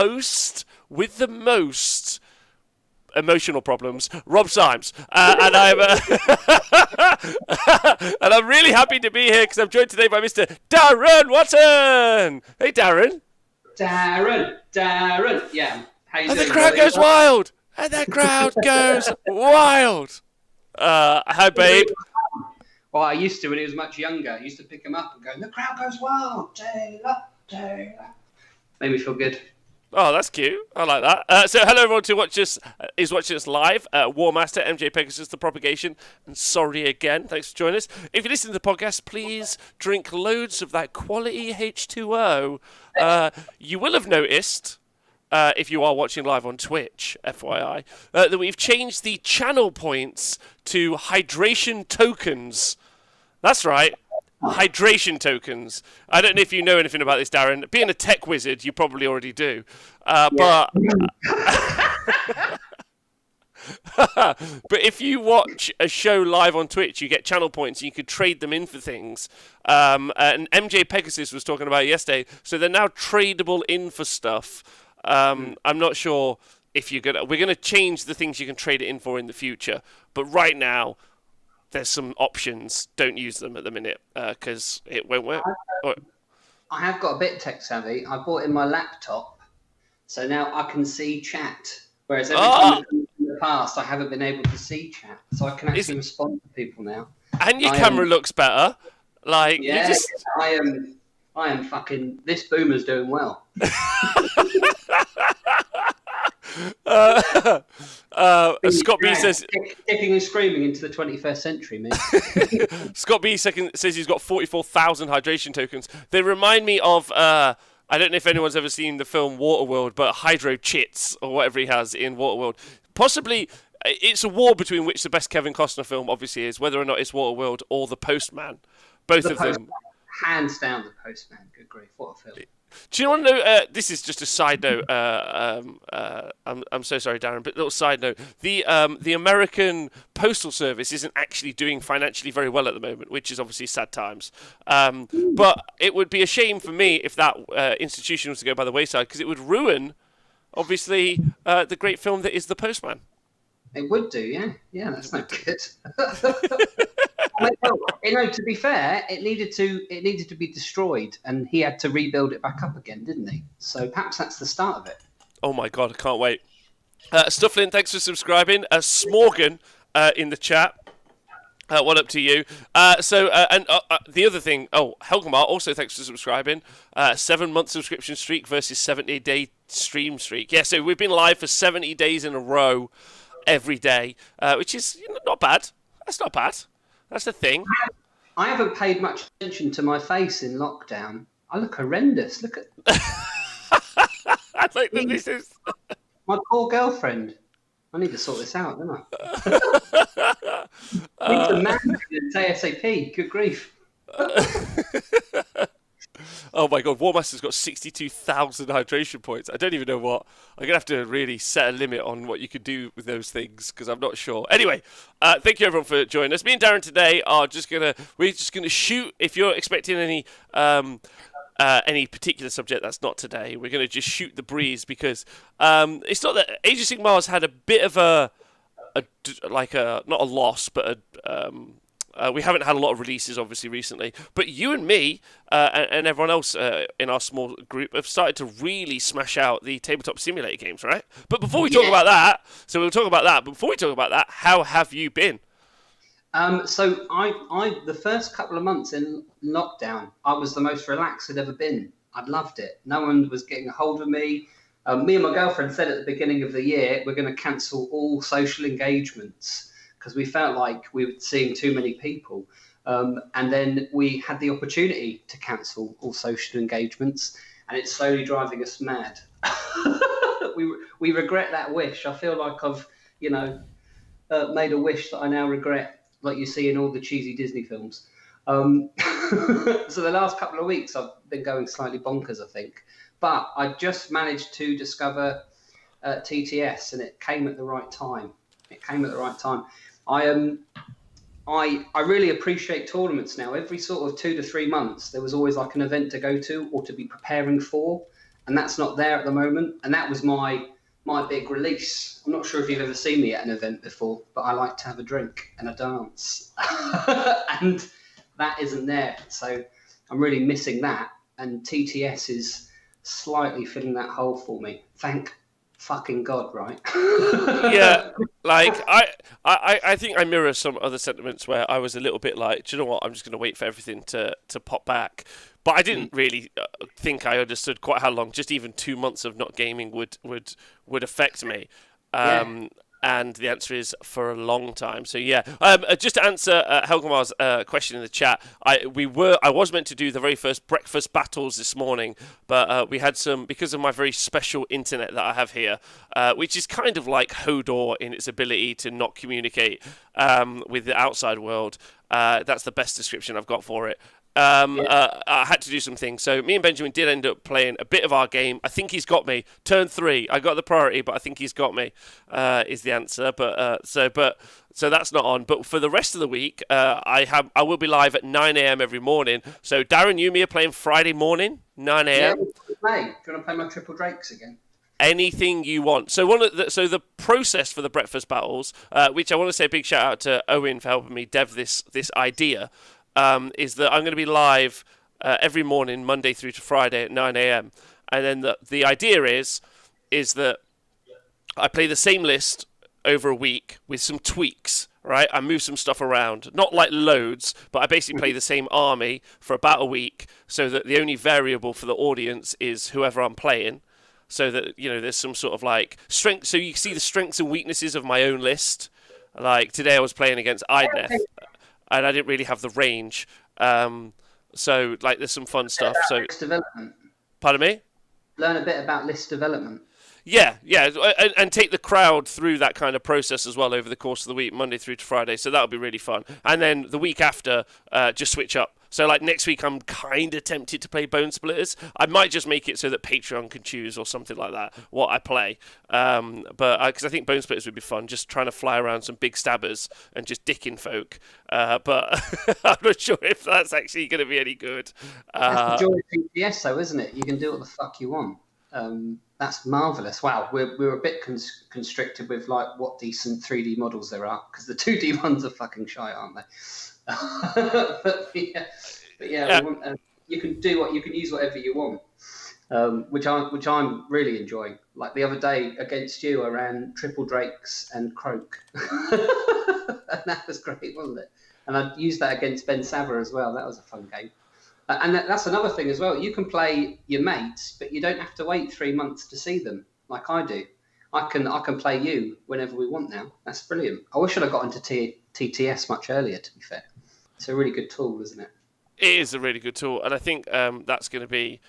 host with the most emotional problems, Rob Symes, and I'm and I'm really happy to be here because I'm joined today by Mr. Darren Watson. Hey, Darren. Darren. Yeah. How you doing? And the crowd goes wild. And the crowd goes wild. Hi, babe. Well, I used to when he was much younger. I used to pick him up and go, the crowd goes wild. Taylor. Made me feel good. Oh, that's cute. I like that. So hello everyone is watching us live. War Master, MJ Pegasus, The Propagation, and sorry again. Thanks for joining us. If you listen to the podcast, please drink loads of that quality H2O. You will have noticed, if you are watching live on Twitch, FYI, that we've changed the channel points to hydration tokens. That's right. Hydration tokens. I don't know if you know anything about this, Darren. Being a tech wizard, you probably already do. But if you watch a show live on Twitch, you get channel points and you could trade them in for things. And MJ Pegasus was talking about it yesterday. So they're now tradable in for stuff. I'm not sure if we're gonna change the things you can trade it in for in the future. But right now, there's some options. Don't use them at the minute because it won't work. I have got a bit tech savvy. I bought in my laptop, so now I can see chat. Whereas every time in the past, I haven't been able to see chat, so I can actually respond to people now. And your camera looks better. Like yeah, I am fucking. This boomer's doing well. Scott B says kicking and screaming into the 21st century, mate. Scott B says he's got 44,000 hydration tokens. They remind me of I don't know if anyone's ever seen the film Waterworld, but Hydro Chits or whatever he has in Waterworld. Possibly it's a war between which the best Kevin Costner film obviously is, whether or not it's Waterworld or The Postman. Both of them. Hands down, The Postman. Good grief, what a film. Do you want to know? This is just a side note. I'm so sorry, Darren, but a little side note. The American Postal Service isn't actually doing financially very well at the moment, which is obviously sad times. But it would be a shame for me if that institution was to go by the wayside, because it would ruin, obviously, the great film that is The Postman. It would do, yeah. Yeah, that's not good. Well, to be fair, it needed to be destroyed, and he had to rebuild it back up again, didn't he? So perhaps that's the start of it. Oh my god, I can't wait. Stufflin, thanks for subscribing. Smorgan in the chat. What up to you? The other thing, Helgamar, also thanks for subscribing. 7-month subscription streak versus 70-day stream streak. Yeah, so we've been live for 70 days in a row every day, which is not bad. That's not bad. That's the thing. I haven't paid much attention to my face in lockdown. I look horrendous. Look at. I think that this is my poor girlfriend. I need to sort this out, don't I? I need to manage it ASAP. Good grief. Oh my god, War Master's got 62,000 hydration points. I don't even know what. I'm going to have to really set a limit on what you could do with those things, because I'm not sure. Anyway, thank you everyone for joining us. Me and Darren today are we're just gonna shoot. If you're expecting any particular subject that's not today, we're going to just shoot the breeze, because it's not that Age of Sigmar has had a bit of not a loss, but we haven't had a lot of releases, obviously, recently. But you and me and everyone else in our small group have started to really smash out the tabletop simulator games, right? But before we talk about that, but before we talk about that, how have you been? So I the first couple of months in lockdown, I was the most relaxed I'd ever been. I'd loved it. No one was getting a hold of me. Me and my girlfriend said at the beginning of the year, we're going to cancel all social engagements, because we felt like we were seeing too many people. And then we had the opportunity to cancel all social engagements, and it's slowly driving us mad. We regret that wish. I feel like I've, made a wish that I now regret, like you see in all the cheesy Disney films. So the last couple of weeks I've been going slightly bonkers, I think. But I just managed to discover TTS, and it came at the right time. I really appreciate tournaments now. Every sort of 2 to 3 months, there was always like an event to go to or to be preparing for. and that's not there at the moment. And that was my big release. I'm not sure if you've ever seen me at an event before, but I like to have a drink and a dance, and that isn't there. So I'm really missing that, and TTS is slightly filling that hole for me. Thank fucking God, right? Yeah, like I think I mirror some other sentiments where I was a little bit like, do you know what? I'm just going to wait for everything to pop back. But I didn't really think I understood quite how long just even 2 months of not gaming would affect me. And the answer is for a long time. So yeah, just to answer Helgamar's question in the chat, I was meant to do the very first breakfast battles this morning, but we had some, because of my very special internet that I have here, which is kind of like Hodor in its ability to not communicate with the outside world. That's the best description I've got for it. I had to do some things. So me and Benjamin did end up playing a bit of our game. I think he's got me. Turn 3. I got the priority, but I think he's got me, is the answer. So that's not on. But for the rest of the week, I will be live at 9 a.m. every morning. So Darren, you and me are playing Friday morning, 9 a.m. Yeah, do you want to play my Triple Drakes again? Anything you want. So the process for the breakfast battles, which I want to say a big shout out to Owen for helping me dev this idea. Is that I'm going to be live every morning, Monday through to Friday at 9 a.m. And then the idea is that I play the same list over a week with some tweaks, right? I move some stuff around, not like loads, but I basically play the same army for about a week, so that the only variable for the audience is whoever I'm playing. So that, there's some sort of like strength. So you see the strengths and weaknesses of my own list. Like today I was playing against Idneth. And I didn't really have the range, so like there's some fun stuff. So list development. Pardon me? Learn a bit about list development. Yeah, and take the crowd through that kind of process as well over the course of the week, Monday through to Friday. So that'll be really fun. And then the week after, just switch up. So like next week, I'm kind of tempted to play Bone Splitters. I might just make it so that Patreon can choose or something like that what I play. But because I think Bone Splitters would be fun, just trying to fly around some big stabbers and just dicking folk. But I'm not sure if that's actually going to be any good. That's the joy of PTS, though, isn't it? You can do what the fuck you want. That's marvelous. Wow, we're a bit constricted with like what decent 3D models there are, because the 2D ones are fucking shite, aren't they? but yeah. You can use whatever you want, which I'm really enjoying. Like the other day against you, I ran Triple Drakes and Croak, and that was great, wasn't it? And I used that against Ben Saver as well. That was a fun game. And that's another thing as well. You can play your mates, but you don't have to wait 3 months to see them like I do. I can play you whenever we want now. That's brilliant. I wish I'd have got into TTS much earlier, to be fair. It's a really good tool, isn't it? It is a really good tool, and I think that's going to be...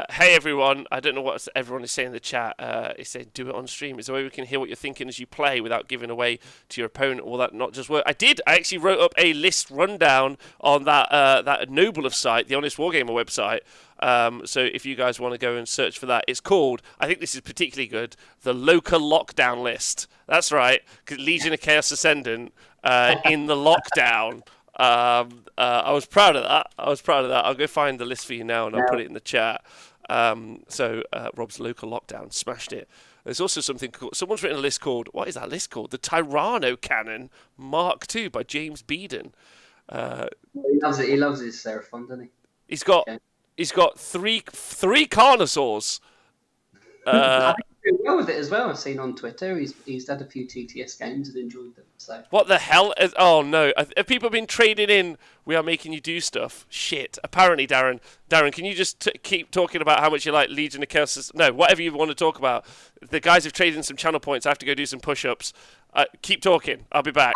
hey, everyone. I don't know what everyone is saying in the chat. It's saying, do it on stream. Is there a way we can hear what you're thinking as you play without giving away to your opponent? Will that not just work? I actually wrote up a list rundown on that Noble of site, the Honest Wargamer website. So if you guys want to go and search for that, it's called, I think this is particularly good, the Local Lockdown List. That's right, because Legion of Chaos Ascendant in the lockdown... I was proud of that. I'll go find the list for you now and I'll put it in the chat. So Rob's Local Lockdown smashed it. There's also something called, someone's written a list called, what is that list called? The Tyranno Cannon Mark II by James Beeden. He loves it. He loves his Seraphon, doesn't he? He's got three Carnosaurs. I think he's doing well with it as well. I've seen on Twitter. He's had a few TTS games and enjoyed them. So what the hell? Oh no! Have people been trading in? We are making you do stuff. Shit. Apparently, Darren, can you just keep talking about how much you like Legion of Chaos? No, whatever you want to talk about. The guys have traded in some channel points. I have to go do some push-ups. Keep talking. I'll be back.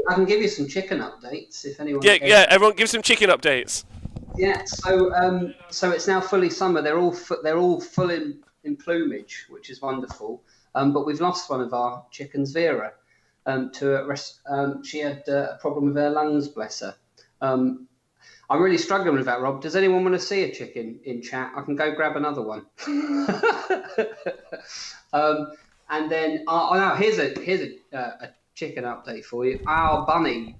I can give you some chicken updates if anyone. Yeah. Everyone, give some chicken updates. Yeah. So it's now fully summer. They're all full in plumage, which is wonderful. But we've lost one of our chickens, Vera. She had a problem with her lungs, bless her. I'm really struggling with that, Rob. Does anyone want to see a chicken in chat? I can go grab another one. And then, here's a chicken update for you. Our bunny,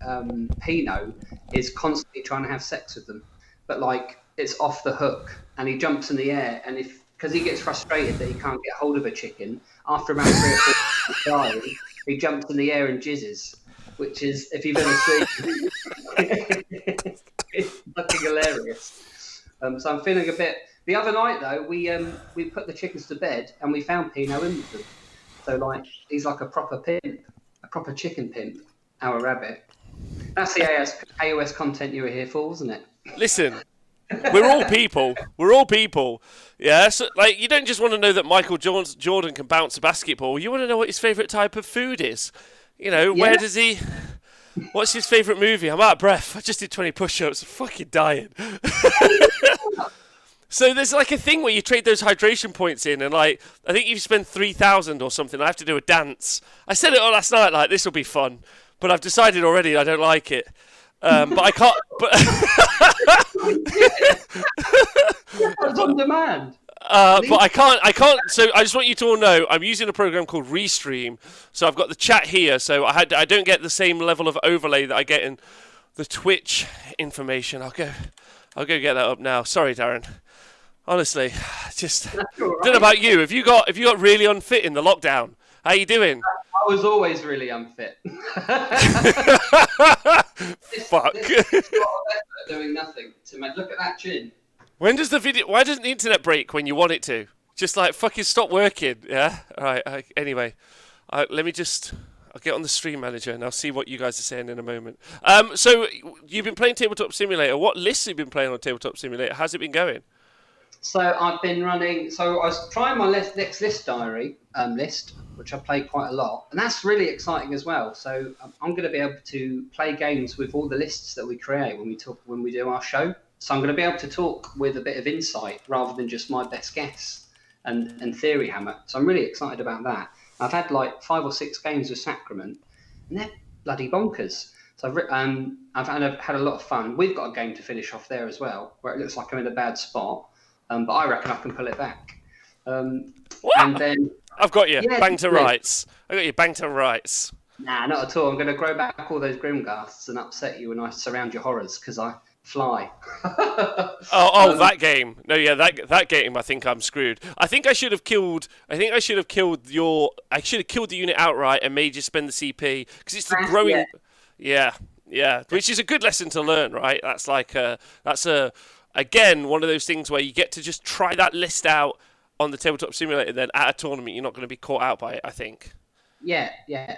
Pino, is constantly trying to have sex with them, but like it's off the hook, and he jumps in the air, and if because he gets frustrated that he can't get hold of a chicken. After about 3 or 4 tries, he jumps in the air and jizzes, which is, if you've ever seen, it's fucking hilarious. So I'm feeling a bit. The other night though, we put the chickens to bed and we found Pino in with them. So like he's like a proper pimp, a proper chicken pimp. Our rabbit. That's the AOS content you were here for, wasn't it? Listen, we're all people. We're all people. Yeah, so, like, you don't just want to know that Michael Jordan can bounce a basketball. You want to know what his favourite type of food is. You know, Yeah. where does he... What's his favourite movie? I'm out of breath. I just did 20 push-ups. I'm fucking dying. So there's like a thing where you trade those hydration points in, and like, I think you spend 3,000 or something. I have to do a dance. I said it all last night, like, this will be fun. But I've decided already I don't like it. But I can't... But It's on demand. but I can't. So I just want you to all know I'm using a program called Restream. So I've got the chat here. So I don't get the same level of overlay that I get in the Twitch information. I'll go get that up now. Sorry, Darren. Honestly, just don't know about you. Have you got really unfit in the lockdown? How you doing? I was always really unfit. Fuck. Doing nothing to make. Look at that chin. Why doesn't the internet break when you want it to? Just like fucking stop working. Yeah. All right. Anyway, let me just. I'll get on the stream manager and I'll see what you guys are saying in a moment. So you've been playing Tabletop Simulator. What lists have you been playing on Tabletop Simulator? How's it been going? So I've been running. So I was trying my next list diary list, which I play quite a lot, and that's really exciting as well. So I'm going to be able to play games with all the lists that we create when we do our show. So I'm going to be able to talk with a bit of insight rather than just my best guess and theory hammer. So I'm really excited about that. I've had like 5 or 6 games with Sacrament, and they're bloody bonkers. So I've had a lot of fun. We've got a game to finish off there as well, where it looks like I'm in a bad spot. But I reckon I can pull it back. And then I've got you. Yeah, bang to definitely. rights. I got you. Bang to rights. Nah, not at all. I'm going to grow back all those Grimghasts and upset you when I surround your horrors because I fly. That game. No, yeah, that game. I think I'm screwed. I think I should have killed the unit outright and made you spend the CP because it's the growing. Yeah, which is a good lesson to learn, right? That's again one of those things where you get to just try that list out on the Tabletop Simulator. Then at a tournament, you're not going to be caught out by it, I think. Yeah.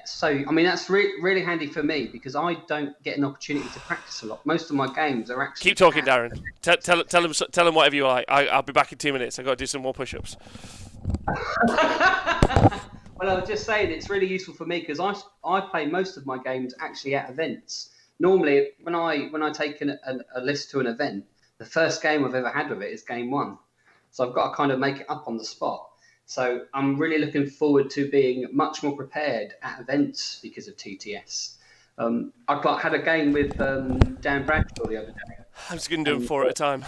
So, I mean, that's really handy for me because I don't get an opportunity to practice a lot. Most of my games are actually... Keep talking, Darren. Tell him whatever you like. I'll be back in 2 minutes. I've got to do some more push-ups. Well, I was just saying it's really useful for me because I play most of my games actually at events. Normally, when I take a list to an event, the first game I've ever had with it is game 1. So I've got to kind of make it up on the spot. So I'm really looking forward to being much more prepared at events because of TTS. I had a game with Dan Bradshaw the other day. I'm just going to do them 4 at a time.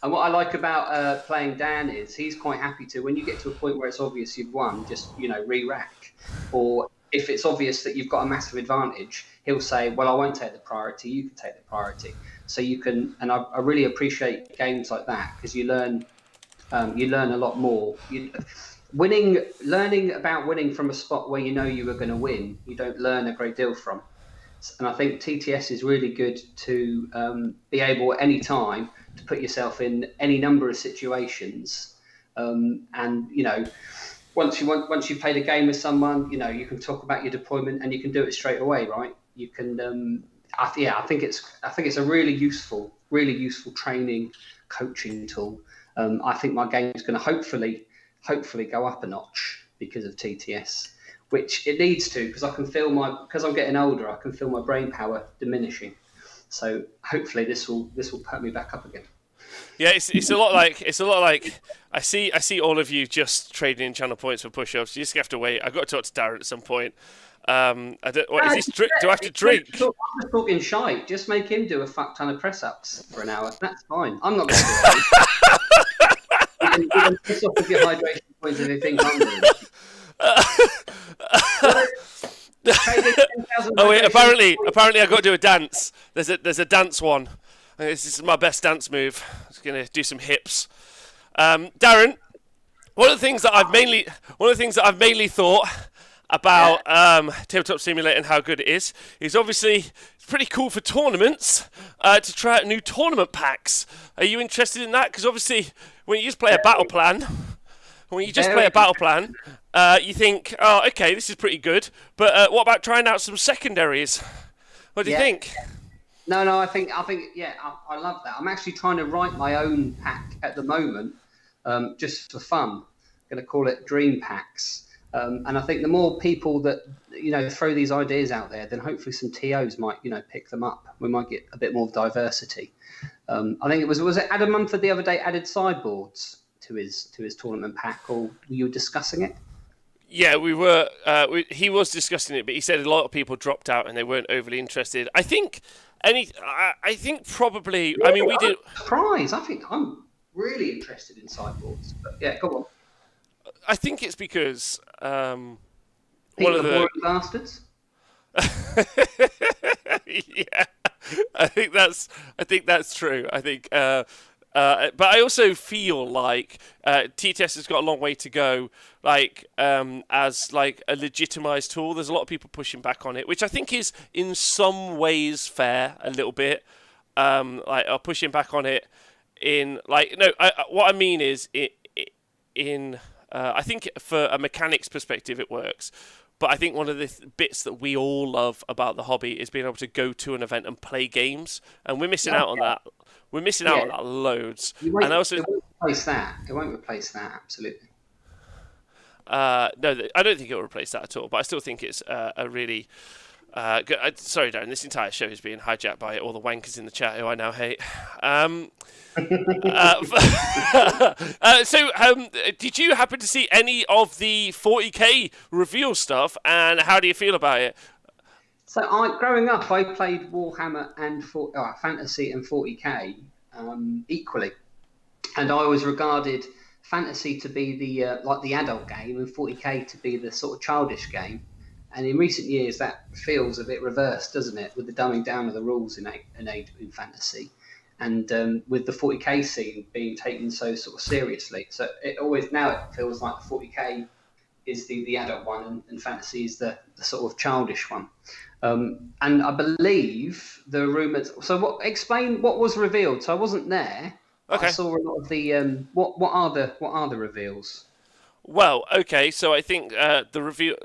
And what I like about playing Dan is he's quite happy to, when you get to a point where it's obvious you've won, just, re-rack. Or if it's obvious that you've got a massive advantage, he'll say, well, I won't take the priority, you can take the priority. So you can, and I really appreciate games like that because you learn a lot more. Learning about winning from a spot where you know you were going to win, you don't learn a great deal from. And I think TTS is really good to be able at any time to put yourself in any number of situations. And once you've played a game with someone, you can talk about your deployment and you can do it straight away, right? You can. I think it's a really useful training, coaching tool. I think my game is going to hopefully go up a notch because of TTS, which it needs to because because I'm getting older, I can feel my brain power diminishing. So hopefully this will put me back up again. Yeah, it's a lot like I see all of you just trading in channel points for push-ups. You just have to wait. I've got to talk to Darren at some point. Do I have to drink? I'm just talking shite. Just make him do a fuck ton of press-ups for an hour. That's fine. I'm not going to do it. You can piss off with your hydration points if you think I'm doing it. Oh wait! Apparently, I got to do a dance. There's a dance one. This is my best dance move. I'm just gonna do some hips. Darren, one of the things that I've mainly thought about Tabletop Simulator and how good it is obviously it's pretty cool for tournaments to try out new tournament packs. Are you interested in that? Because obviously, when you just play a battle plan, you think, oh, okay, this is pretty good. But what about trying out some secondaries? What do you think? No, I think, yeah, I love that. I'm actually trying to write my own pack at the moment, just for fun. I'm going to call it Dream Packs. And I think the more people that, throw these ideas out there, then hopefully some TOs might, pick them up. We might get a bit more diversity. I think was it Adam Mumford the other day added sideboards to his tournament pack, or were you discussing it? Yeah, we were. He was discussing it, but he said a lot of people dropped out and they weren't overly interested. I think probably. Yeah, I mean, we did. Surprise! I think I'm really interested in sideboards. But yeah, go on. I think it's because one of the boring bastards. Yeah, I think that's true. I think, but I also feel like TTS has got a long way to go. As a legitimized tool, there's a lot of people pushing back on it, which I think is in some ways fair. A little bit, are pushing back on it in what I mean is I think for a mechanics perspective it works, but I think one of the bits that we all love about the hobby is being able to go to an event and play games, and we're missing out on that. We're missing out on that loads. It won't replace that. It won't replace that, absolutely. No, I don't think it will replace that at all, but I still think it's a really... good. Sorry, Darren, this entire show is being hijacked by all the wankers in the chat who I now hate. Did you happen to see any of the 40k reveal stuff, and how do you feel about it? So, growing up, I played Warhammer and Fantasy and 40k equally, and I always regarded Fantasy to be the adult game, and 40k to be the sort of childish game. And in recent years, that feels a bit reversed, doesn't it, with the dumbing down of the rules in Fantasy, and with the 40k scene being taken so sort of seriously. So it feels like the 40k is the adult one, and Fantasy is the sort of childish one. And I believe the rumours. So explain what was revealed. So I wasn't there. Okay. I saw a lot of the. What are the reveals? Well, okay. So I think the reveal.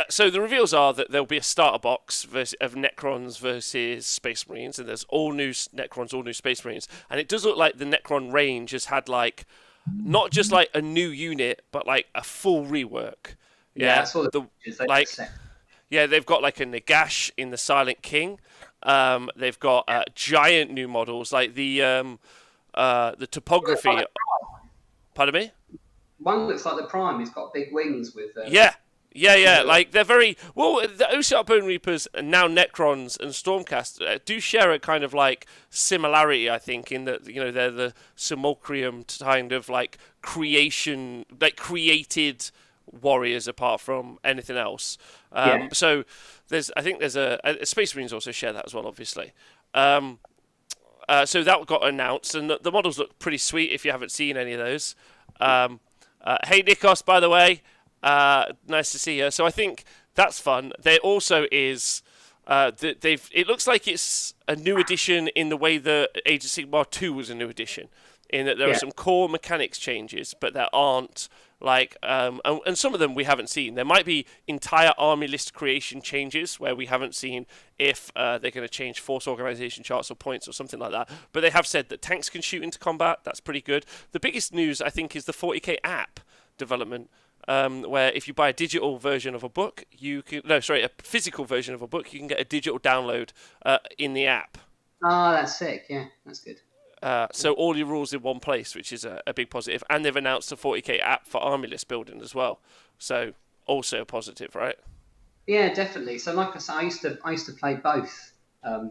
So the reveals are that there'll be a starter box of Necrons versus Space Marines, and there's all new Necrons, all new Space Marines, and it does look like the Necron range has had not just a new unit, but a full rework. Yeah, I saw they've got a Nagash in the Silent King. They've got giant new models the topography. Pardon me? One looks like the Prime. He's got big wings with. Yeah. They're very well. The OCR Bone Reapers and now Necrons and Stormcast do share a kind of similarity, I think, in that they're the simulacrum kind of creation, created warriors apart from anything else. So I think there's a Space Marines also share that as well, obviously. So that got announced, and the models look pretty sweet if you haven't seen any of those. Hey Nikos, by the way. Nice to see you. So I think that's fun. There also is it looks like it's a new edition in the way that Age of Sigmar 2 was a new edition, in that there are some core mechanics changes, but there aren't and some of them we haven't seen. There might be entire army list creation changes where we haven't seen if they're going to change force organization charts or points or something like that. But they have said that tanks can shoot into combat. That's pretty good. The biggest news, I think, is the 40k app development. Where if you buy a digital version of a book, a physical version of a book, you can get a digital download in the app. Oh, that's sick. Yeah, that's good. So all your rules in one place, which is a big positive. And they've announced a 40k app for army list building as well. So also a positive, right? Yeah, definitely. So like I said, I used to play both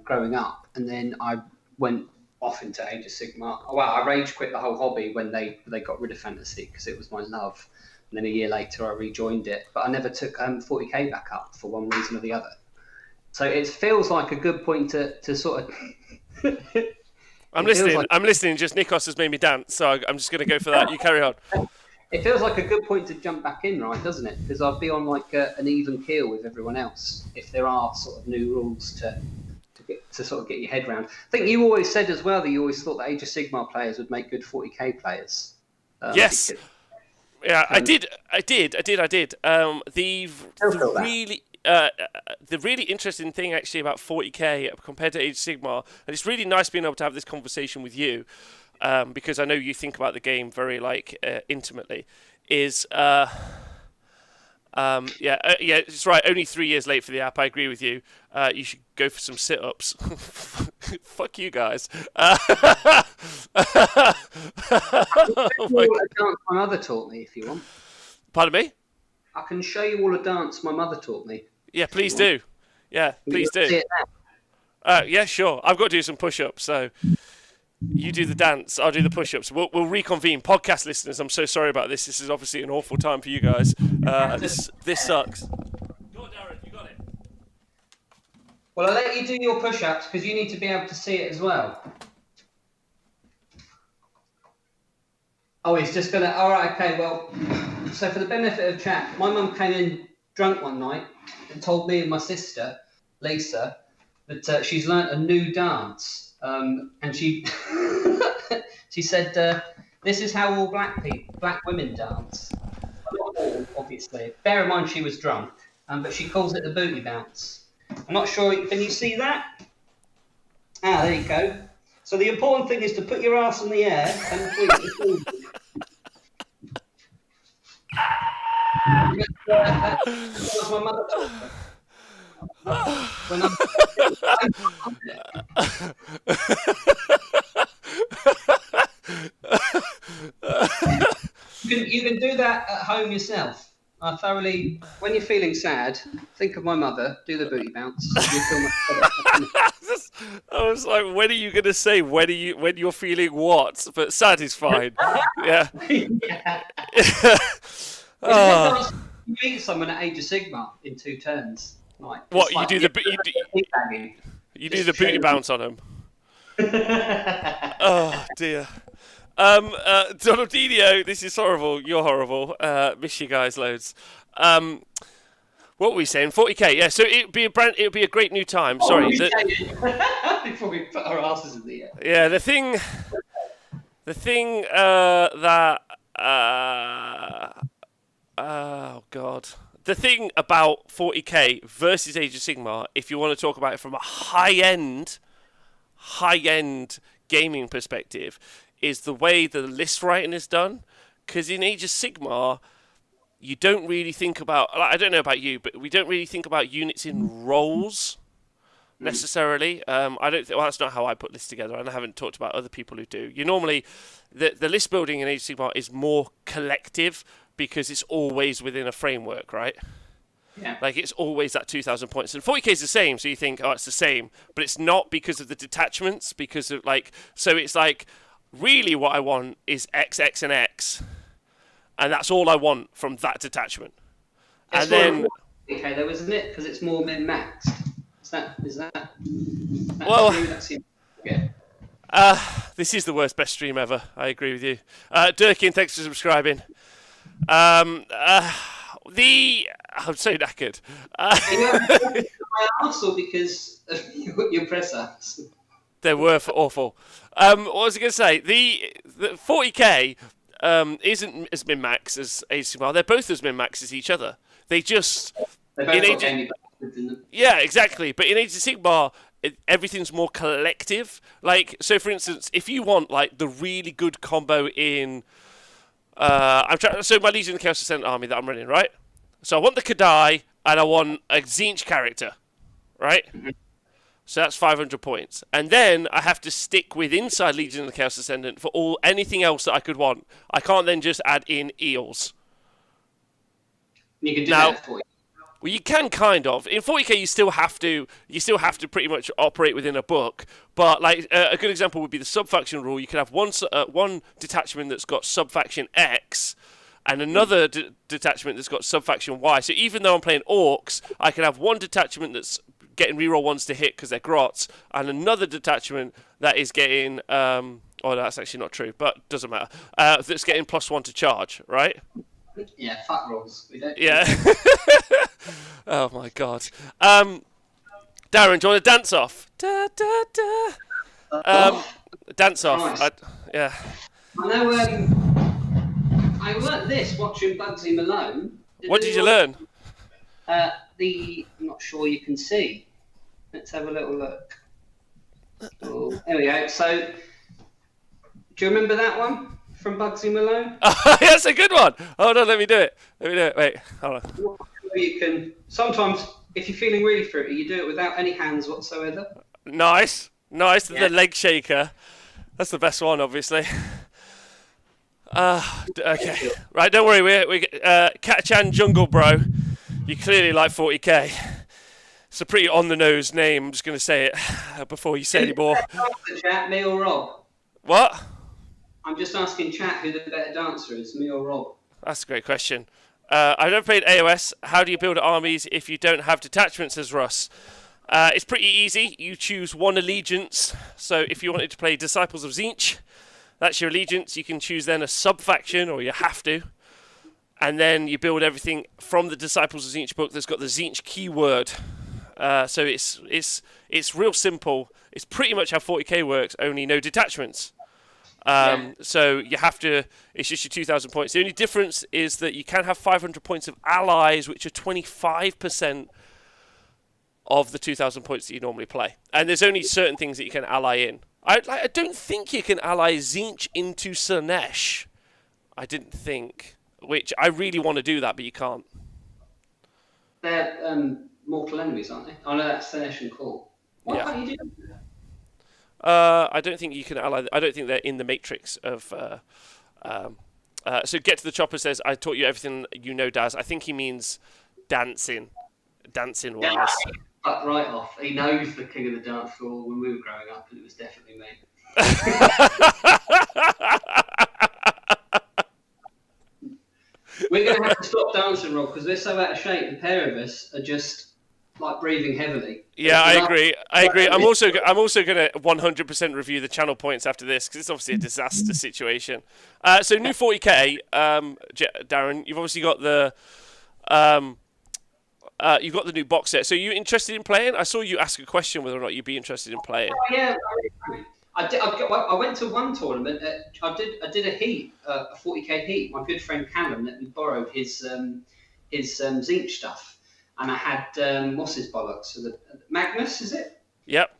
growing up, and then I went off into Age of Sigmar. Well, I rage quit the whole hobby when they got rid of Fantasy because it was my love. And then a year later, I rejoined it, but I never took 40k back up for one reason or the other. So it feels like a good point to sort of I'm It feels listening. like I'm listening. Just Nikos has made me dance, so I'm just going to go for that. You carry on. it feels like a good point to jump back in, right? Doesn't it? Because I'd be on like an even keel with everyone else if there are sort of new rules to sort of get your head around. I think you always said as well that you always thought that Age of Sigmar players would make good 40k players. Yes. Yeah, I did. The really interesting thing actually about 40k compared to Age of Sigmar, and it's really nice being able to have this conversation with you, because I know you think about the game very intimately. Is it's right. Only 3 years late for the app. I agree with you. You should go for some sit-ups. Fuck you guys. A dance my mother taught me, if you want. Pardon me? I can show you all a dance my mother taught me. Yeah, please do. Yeah, please do. See it now? Yeah, sure. I've got to do some push-ups, so you do the dance, I'll do the push-ups. We'll reconvene. Podcast listeners, I'm so sorry about this. This is obviously an awful time for you guys. This sucks. Go on, Darren, you got it. Well, I'll let you do your push-ups because you need to be able to see it as well. Oh, he's just going to... All right, okay, well... So for the benefit of chat, my mum came in drunk one night and told me and my sister, Lisa, that she's learnt a new dance. And she she said, this is how all black women dance. Not all, obviously. Bear in mind she was drunk, but she calls it the booty bounce. I'm not sure, can you see that? Ah, there you go. So the important thing is to put your ass in the air and tweet. That's what my mother told me. You can do that at home yourself. When you're feeling sad, think of my mother, do the booty bounce. You feel much better. I was like, when are you going to say when you're feeling what? But sad is fine. Yeah. Yeah. You meet someone at Age of Sigmar in 2 turns. Like, what, like you do the booty bounce on them? Oh, dear. Donaldinho, this is horrible. You're horrible. Miss you guys loads. What were we saying? 40k. Yeah. So it'd be a great new time. Sorry. Before we put our asses in the air. Yeah. The thing that. Oh God. The thing about 40k versus Age of Sigmar, if you want to talk about it from a high-end gaming perspective, is the way the list writing is done. Because in Age of Sigmar, you don't really think about... I don't know about you, but we don't really think about units in roles necessarily. I don't think... Well, that's not how I put lists together, and I haven't talked about other people who do. You normally... The list building in Age of Sigmar is more collective, because it's always within a framework, right? Yeah. Like, it's always that 2,000 points. And 40k is the same, so you think, oh, it's the same. But it's not because of the detachments, because of, like... So it's like, really what I want is X, X, and X. And that's all I want from that detachment. It's and then... Okay, though, isn't it? Because it's more min-maxed. Is that well... true? That seems... Yeah. This is the worst, best stream ever. I agree with you. Durkin, thanks for subscribing. I'm so knackered. My answer because of your press ups. They were awful. What was I going to say? The 40k isn't as min-max as Age of Sigmar. They're both as min-max as each other. They just... They both got gaming backwards in them. Yeah, exactly. But in Age of Sigmar, everything's more collective. Like, so for instance, if you want like the really good combo in... So my Legion of the Chaos Ascendant army that I'm running, right? So I want the Kadai, and I want a Tzeentch character, right? Mm-hmm. So that's 500 points. And then I have to stick with inside Legion of the Chaos Ascendant for anything else that I could want. I can't then just add in eels. You can do that for you. Well, you can kind of. In 40k, you still have to pretty much operate within a book. But like a good example would be the subfaction rule. You can have one detachment that's got subfaction X, and another detachment that's got subfaction Y. So even though I'm playing orcs, I can have one detachment that's getting reroll ones to hit because they're grots, and another detachment that is getting oh, that's actually not true, but doesn't matter. That's getting +1 to charge, right? Yeah, fuck rules. We don't. Yeah. Oh my god. Darren, do you want to dance off? Da, da, da. Dance off. Nice. Yeah. I know. I learnt this watching Bugsy Malone. What did you learn? I'm not sure you can see. Let's have a little look. Oh, there we go. So, do you remember that one from Bugsy Malone? Oh, that's a good one. Hold on, let me do it. Wait, hold on. You can sometimes, if you're feeling really fruity, you do it without any hands whatsoever. Nice. Yeah. The leg shaker. That's the best one, obviously. Okay. Right, don't worry. We Cat-chan Jungle Bro. You clearly like 40k. It's a pretty on-the-nose name. I'm just going to say it before you say any more. Chat, me or Rob? What? I'm just asking chat who the better dancer is, me or Rob. That's a great question. I've never played AOS. How do you build armies if you don't have detachments, says Russ? It's pretty easy. You choose one allegiance. So if you wanted to play Disciples of Tzeentch, that's your allegiance. You can choose then a sub-faction, or you have to. And then you build everything from the Disciples of Tzeentch book that's got the Tzeentch keyword. So it's real simple. It's pretty much how 40k works, only no detachments. So you have to, it's just your 2,000 points. The only difference is that you can have 500 points of allies, which are 25% of the 2,000 points that you normally play. And there's only certain things that you can ally in. I don't think you can ally Tzeentch into Slaanesh. I didn't think. Which I really want to do that, but you can't. They're mortal enemies, aren't they? Oh no, that's Slaanesh and Call. Why can't you do that? I don't think you can ally. I don't think they're in the matrix of. So Get to the Chopper says, "I taught you everything you know, Daz." I think he means dancing wise. Yeah, but right off. He knows the king of the dance floor when we were growing up, and it was definitely me. We're going to have to stop dancing, Rob, because we're so out of shape. The pair of us are just like breathing heavily. Yeah, I agree. I'm also going to 100% review the channel points after this because it's obviously a disaster situation. So new 40k, Darren, you've obviously got the new box set. So are you interested in playing? I saw you ask a question whether or not you'd be interested in playing. Oh, yeah, I went to one tournament. I did a heat, a 40k heat. My good friend Callum let me borrow his Tzeentch stuff, and I had what's his bollocks? So the Magnus, is it? Yep.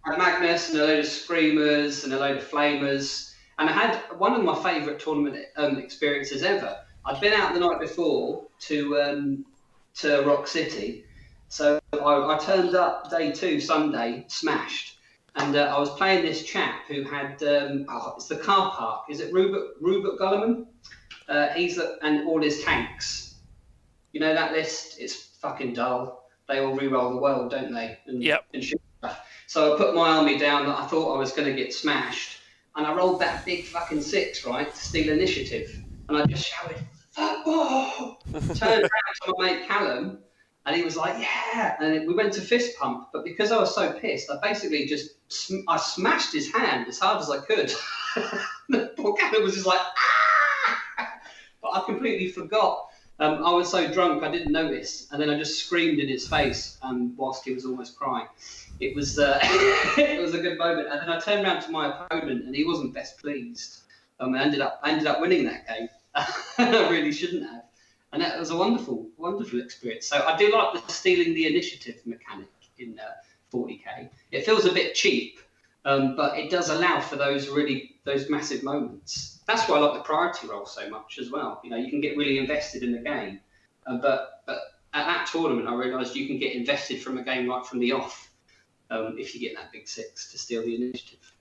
I had Magnus and a load of screamers and a load of flamers, and I had one of my favourite tournament experiences ever. I'd been out the night before to Rock City, so I turned up day 2 Sunday, smashed. And I was playing this chap who had, it's the car park. Is it Rupert Gulliman? And all his tanks. You know that list? It's fucking dull. They all re-roll the world, don't they? And shoot stuff. So I put my army down that I thought I was going to get smashed. And I rolled that big fucking 6, right, to steal initiative. And I just shouted, "Fuck off!" Turned around to my mate Callum. And he was like, "Yeah," and we went to fist pump. But because I was so pissed, I basically just I smashed his hand as hard as I could. The poor Callum was just like, "Ah!" But I completely forgot. I was so drunk I didn't notice, and then I just screamed in his face whilst he was almost crying. It was it was a good moment. And then I turned around to my opponent, and he wasn't best pleased. I ended up winning that game. I really shouldn't have. And that was a wonderful, wonderful experience. So I do like the stealing the initiative mechanic in 40k. It feels a bit cheap, but it does allow for those massive moments. That's why I like the priority roll so much as well. You know, you can get really invested in the game. But at that tournament, I realised you can get invested from a game right from the off if you get that big 6 to steal the initiative.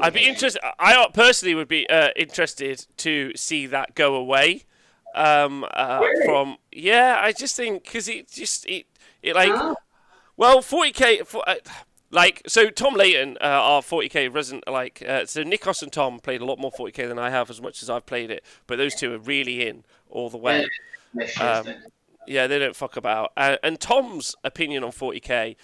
I'd be interested. I personally would be interested to see that go away. Really? I just think because well, 40k so Tom Layton, our 40k resident, so Nikos and Tom played a lot more 40k than I have, as much as I've played it. But those two are really in all the way. Yeah, they don't fuck about. And Tom's opinion on 40k,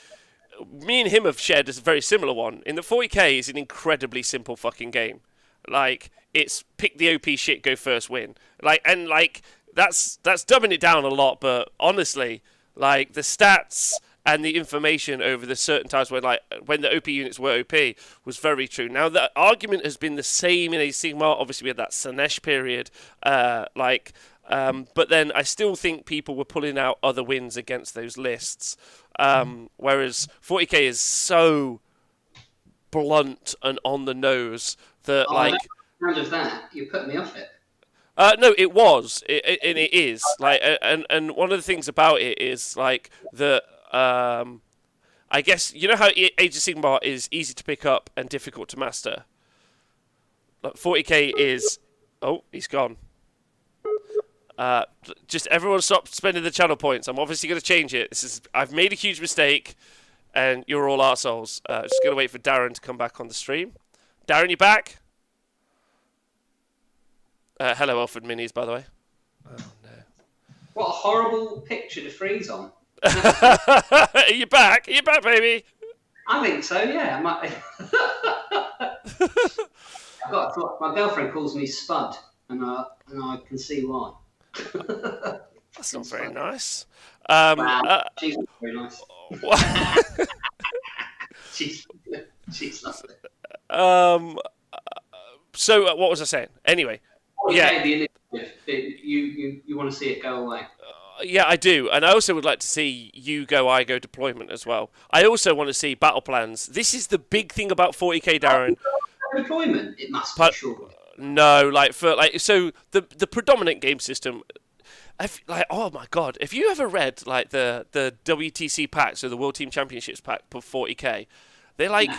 me and him have shared a very similar one. In the 40k is an incredibly simple fucking game. Like it's pick the OP shit, go first, win. Like that's dumbing it down a lot, but honestly, like the stats and the information over the certain times when the OP units were OP was very true. Now the argument has been the same in Age of Sigmar. Obviously, we had that Slanesh period, but then I still think people were pulling out other wins against those lists. Whereas 40k is so blunt and on the nose that Sound of that, you put me off it. No, it was, and it is like, and one of the things about it is like that. I guess you know how Age of Sigmar is easy to pick up and difficult to master. Like 40k is. Oh, he's gone. Just everyone stop spending the channel points. I'm obviously going to change it. I've made a huge mistake, and you're all arseholes. Just going to wait for Darren to come back on the stream. Darren, you back? Hello, Alfred Minis, by the way. Oh no! What a horrible picture to freeze on. Are you back? Are you back, baby? I think so. Yeah. My girlfriend calls me Spud, and I can see why. That's not very nice. Wow, she's not very nice. she's lovely. So what was I saying? Anyway, yeah. The initiative. You want to see it go away? Yeah, I do, and I also would like to see you go, I go deployment as well. I also want to see battle plans. This is the big thing about 40k, Darren. Deployment, it must be sure. No, so the predominant game system. Oh my god, if you ever read like the WTC pack, so the World Team Championships pack for 40k, they're like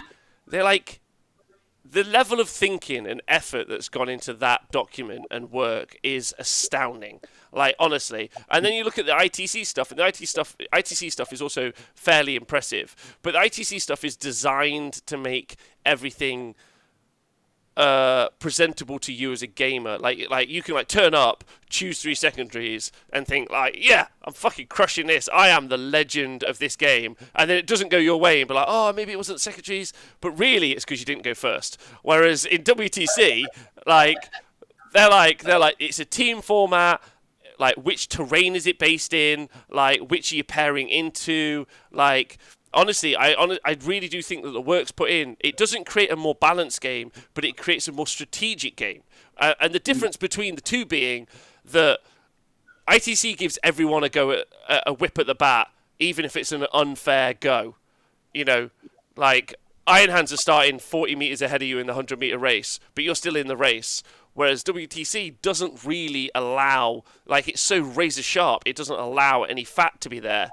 the level of thinking and effort that's gone into that document and work is astounding. Like honestly, and then you look at the ITC stuff, and the ITC stuff is also fairly impressive. But the ITC stuff is designed to make everything presentable to you as a gamer. Like you can turn up, choose 3 secondaries, and think yeah, I'm fucking crushing this. I am the legend of this game. And then it doesn't go your way, and be like, oh, maybe it wasn't secondaries, but really it's because you didn't go first. Whereas in WTC, they're like it's a team format. Like, which terrain is it based in? Like, which are you pairing into? Like, honestly, I really do think that the work's put in. It doesn't create a more balanced game, but it creates a more strategic game. And the difference between the two being that ITC gives everyone a whip at the bat, even if it's an unfair go. You know, like, Iron Hands are starting 40 meters ahead of you in the 100-meter race, but you're still in the race. Whereas WTC doesn't really allow, it's so razor sharp, it doesn't allow any fat to be there.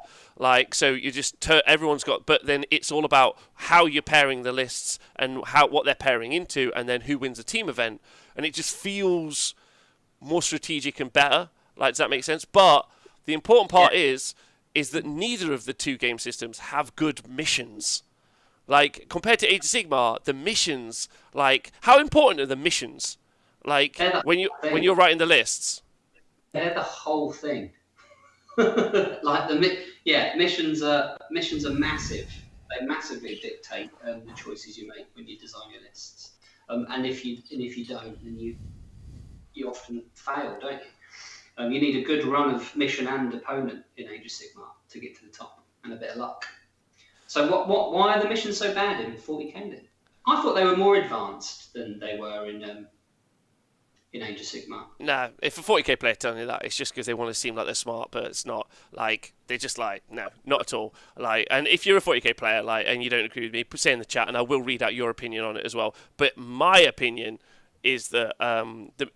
So you just everyone's got, but then it's all about how you're pairing the lists and what they're pairing into, and then who wins the team event, and it just feels more strategic and better. Does that make sense? But the important part is that neither of the two game systems have good missions. Compared to Age of Sigmar, the missions, how important are the missions? When you're writing the lists, they're the whole thing. Missions are massive. They massively dictate the choices you make when you design your lists. And if you don't, then you often fail, don't you? You need a good run of mission and opponent in Age of Sigmar to get to the top, and a bit of luck. So why are the missions so bad in 40k then? I thought they were more advanced than they were in Age of Sigmar. No, if a 40k player telling you that, it's just because they want to seem like they're smart, but it's not. They're just no, not at all. And if you're a 40k player, and you don't agree with me, say in the chat, and I will read out your opinion on it as well. But my opinion is that,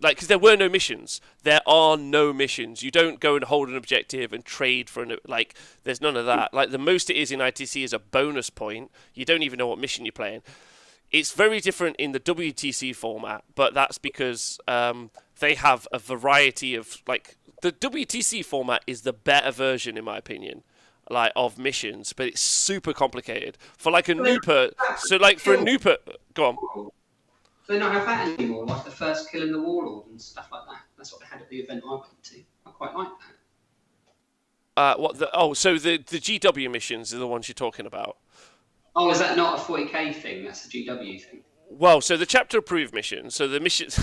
because there were no missions. There are no missions. You don't go and hold an objective and trade for there's none of that. The most it is in ITC is a bonus point. You don't even know what mission you're playing. It's very different in the WTC format, but that's because they have a variety of the WTC format is the better version, in my opinion, of missions, but it's super complicated for a new per. So for a new per, go on. They don't have that anymore, like the first kill in the Warlord and stuff like that. That's what they had at the event I went to. I quite like that. So the GW missions are the ones you're talking about. Oh, is that not a 40k thing? That's a GW thing. Well, so the chapter approved missions, so the missions,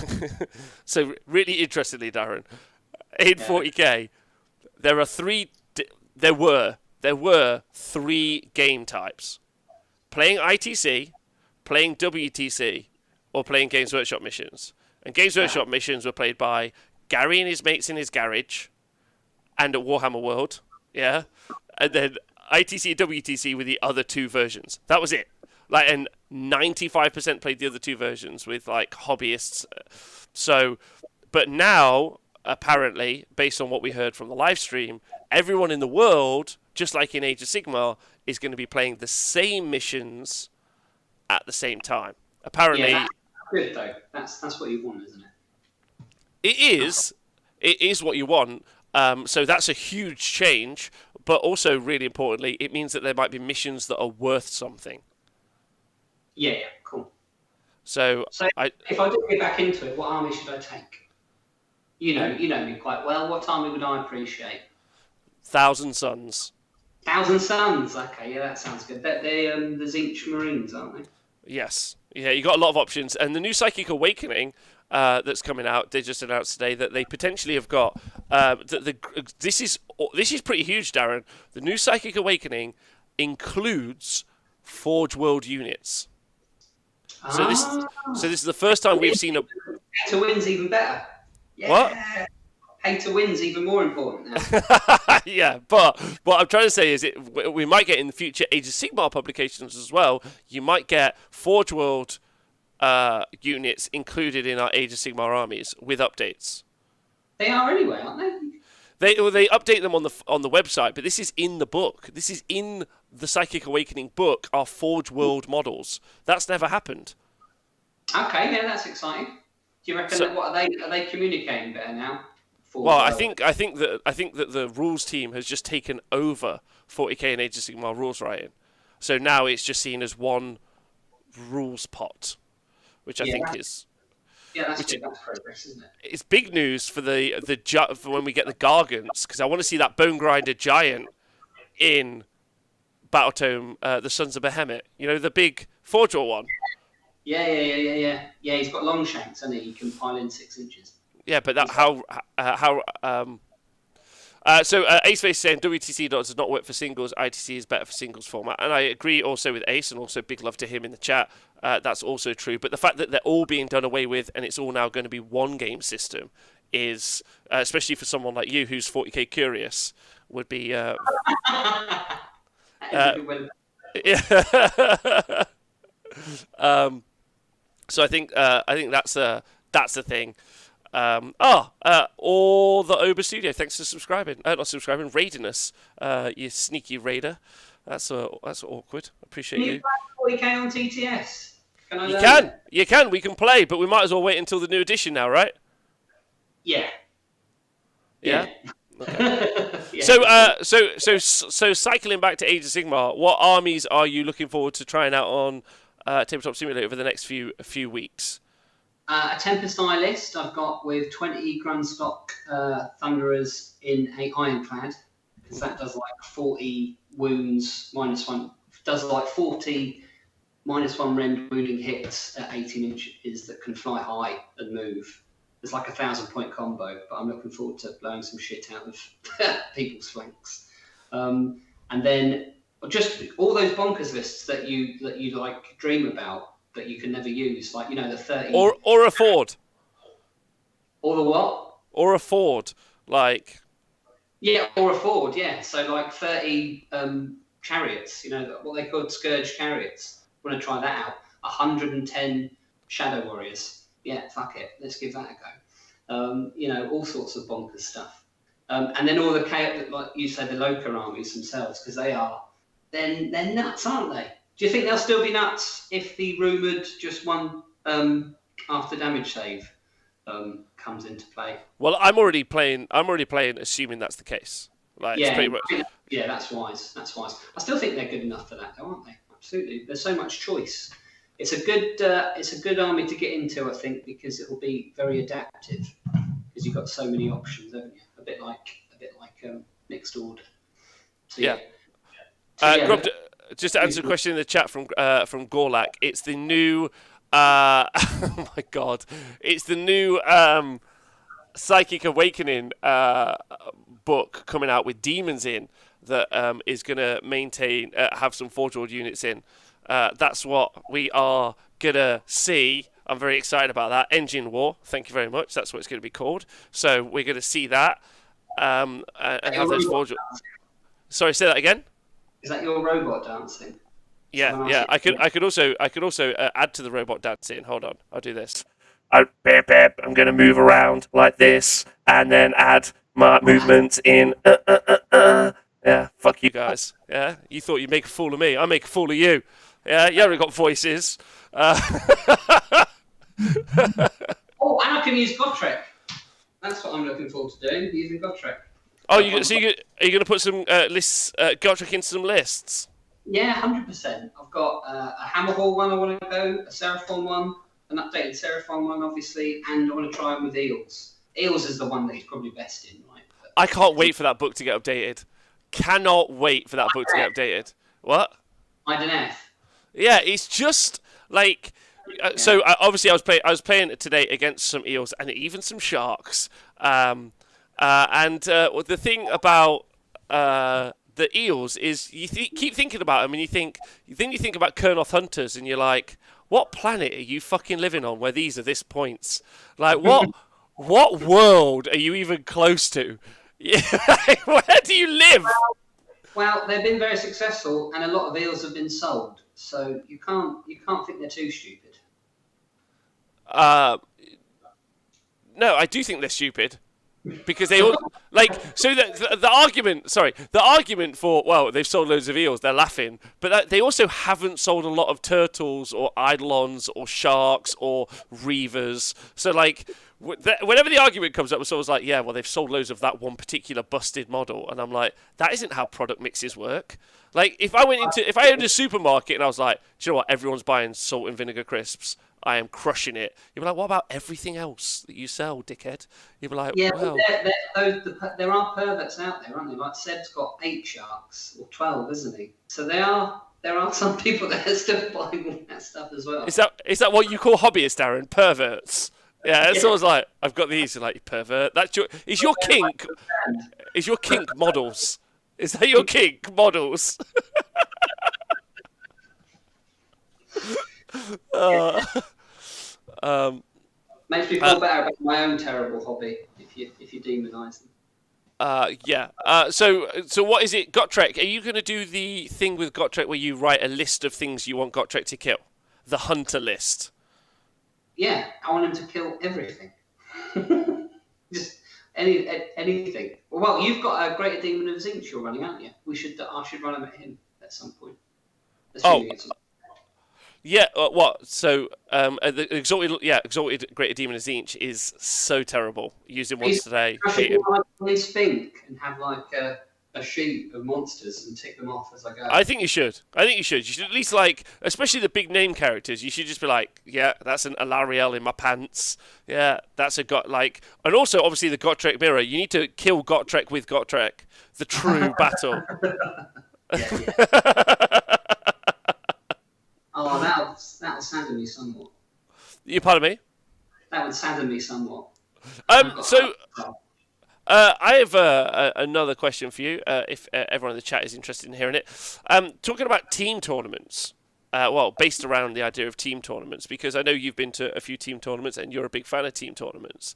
so really interestingly, Darren, in Yeah. 40k, there are there were three game types: playing ITC, playing WTC, or playing Games Workshop missions. And Games Workshop missions were played by Gary and his mates in his garage, and at Warhammer World, yeah, and then ITC and WTC were the other two versions. That was it. Like, and 95% played the other two versions with like hobbyists. So, but now apparently, based on what we heard from the live stream, everyone in the world, just like in Age of Sigmar, is going to be playing the same missions at the same time. Apparently, Yeah, that's good though. That's what you want, isn't it? it is what you want. So that's a huge change, but also really importantly, it means that there might be missions that are worth something. Yeah, cool. So If I do get back into it, what army should I take? You know me quite well. What army would I appreciate? Thousand Suns. Thousand Suns. Okay, yeah, that sounds good. They're the Zinch Marines, aren't they? Yes. Yeah, you got a lot of options. And the new Psychic Awakening that's coming out, they just announced today that they potentially have got... this is pretty huge, Darren. The new Psychic Awakening includes Forge World units. So this is the first time we've seen a... Hater wins even better. Yeah. What? Hater wins even more important now. Yeah, but what I'm trying to say is we might get in the future Age of Sigmar publications as well. You might get Forge World units included in our Age of Sigmar armies with updates. They are anyway, aren't they? They update them on the website, but this is in the book. This is in the Psychic Awakening book. Are Forge World models? That's never happened. Okay, yeah, that's exciting. Do you reckon are they communicating better now? Well, I think that the rules team has just taken over 40k and Age of Sigmar rules writing, so now it's just seen as one rules pot, which I think is. Yeah, that's good. That's progress, isn't it? It's big news for for when we get the Gargants, because I want to see that Bone Grinder giant in Battletome, the Sons of Behemoth. You know, the big Forge World one. Yeah. Yeah, he's got long shanks, hasn't he? He can pile in 6 inches. Yeah, but that Ace Face saying WTC does not work for singles. ITC is better for singles format, and I agree also with Ace, and also big love to him in the chat. That's also true. But the fact that they're all being done away with, and it's all now going to be one game system, is especially for someone like you who's 40k curious, would be. Yeah. So I think that's the thing. Or the Ober Studio. Thanks for subscribing. Not subscribing, raiding us. You sneaky raider. That's awkward. Appreciate you. Can you play 40k on TTS? You can. We can play, but we might as well wait until the new edition now, right? Yeah. Yeah. Okay. Yeah. So cycling back to Age of Sigmar, what armies are you looking forward to trying out on Tabletop Simulator over the next few weeks? A Tempest Eye list I've got with 20 Grundstock Thunderers in a Ironclad, because that does like 40 wounds -1. Does like 40 -1 rend wounding hits at 18 inches that can fly high and move. It's like a 1,000-point combo, but I'm looking forward to blowing some shit out of people's flanks. And then just all those bonkers lists that you like dream about that you can never use, like the 30 or a Ford, or the what? Or a Ford, like or a Ford, yeah. So like 30 chariots, what they call Scourge chariots. Want to try that out? 110 Shadow Warriors. Yeah, fuck it. Let's give that a go. All sorts of bonkers stuff. And then all the chaos, like you said, the Loka armies themselves, because they're nuts, aren't they? Do you think they'll still be nuts if the rumoured just one after damage save comes into play? Well, I'm already playing assuming that's the case. Like, yeah, it's pretty much... yeah, that's wise. I still think they're good enough for that, though, aren't they? Absolutely. There's so much choice. It's a good army to get into, I think, because it will be very adaptive because you've got so many options, haven't you? A bit like Mixed Order. So Yeah. yeah. So yeah. Grob, just to answer a question in the chat from Gorlak, it's the new. Oh my god! It's the new Psychic Awakening book coming out with demons in that is going to maintain have some Forge World units in. That's what we are gonna see. I'm very excited about that. Engine War. Thank you very much. That's what it's going to be called. So we're going to see that and have those Forge. Sorry, say that again. Is that your robot dancing? Yeah, Someone yeah. asked you. I could also add to the robot dancing. Hold on, I'll do this. I'm going to move around like this, and then add my movements in. Yeah, fuck you guys. Yeah, you thought you'd make a fool of me. I make a fool of you. Yeah, you haven't got voices. Oh, and I can use Gotrek. That's what I'm looking forward to doing, using Gotrek. Oh, are you going to put some lists, Gotrek into some lists? Yeah, 100%. I've got a Hammerhall one I want to go, a Seraphon one, an updated Seraphon one, obviously, and I want to try them with Eels. Eels is the one that he's probably best in, right? But I can't wait for that book to get updated. Cannot wait for that book to get updated. What? IDNF. Yeah, it's just like so. Obviously, I was playing today against some eels and even some sharks. The thing about the eels is you keep thinking about them, and you think about Kurnoth hunters, and you're like, what planet are you fucking living on where these are this points? Like what world are you even close to? Yeah, where do you live? Well, they've been very successful, and a lot of eels have been sold. So you can't think they're too stupid. No, I do think they're stupid because they all so the argument for they've sold loads of eels, they're laughing, but they also haven't sold a lot of turtles or eidolons or sharks or reavers. So whenever the argument comes up, someone's like, yeah, well, they've sold loads of that one particular busted model, and I'm like, that isn't how product mixes work. Like, if I owned a supermarket and I was like, do you know what, everyone's buying salt and vinegar crisps, I am crushing it. You'd be like, what about everything else that you sell, dickhead? You'd be like, yeah, well, there are perverts out there, aren't there? Like Seb's got 8 sharks or 12, isn't he? So there are some people that are still buying all that stuff as well. Is that what you call hobbyists, Darren? Perverts? Yeah, it's always like, I've got these, you're like, you pervert. Is your kink models? Is that your kink, models? Makes me feel better about my own terrible hobby if you demonise them. Yeah. So what is it, Gotrek? Are you going to do the thing with Gotrek where you write a list of things you want Gotrek to kill? The hunter list? Yeah, I want him to kill everything. Just anything. Well, you've got a Greater Demon of Zinch you're running, aren't you? I should run him at him at some point. Yeah. What? So the exalted Greater Demon of Zinch is so terrible. Used him once today. I should like Spink and have like a sheet of monsters and tick them off as I go. I think you should. You should at least especially the big name characters. You should just be like, yeah, that's an Alariel in my pants. Yeah, that's and also obviously the Gotrek mirror. You need to kill Gotrek with Gotrek. The true battle. Yeah. Oh, that'll sadden me somewhat. You pardon me? That would sadden me somewhat. I have another question for you, if everyone in the chat is interested in hearing it. Talking about team tournaments, based around the idea of team tournaments, because I know you've been to a few team tournaments and you're a big fan of team tournaments.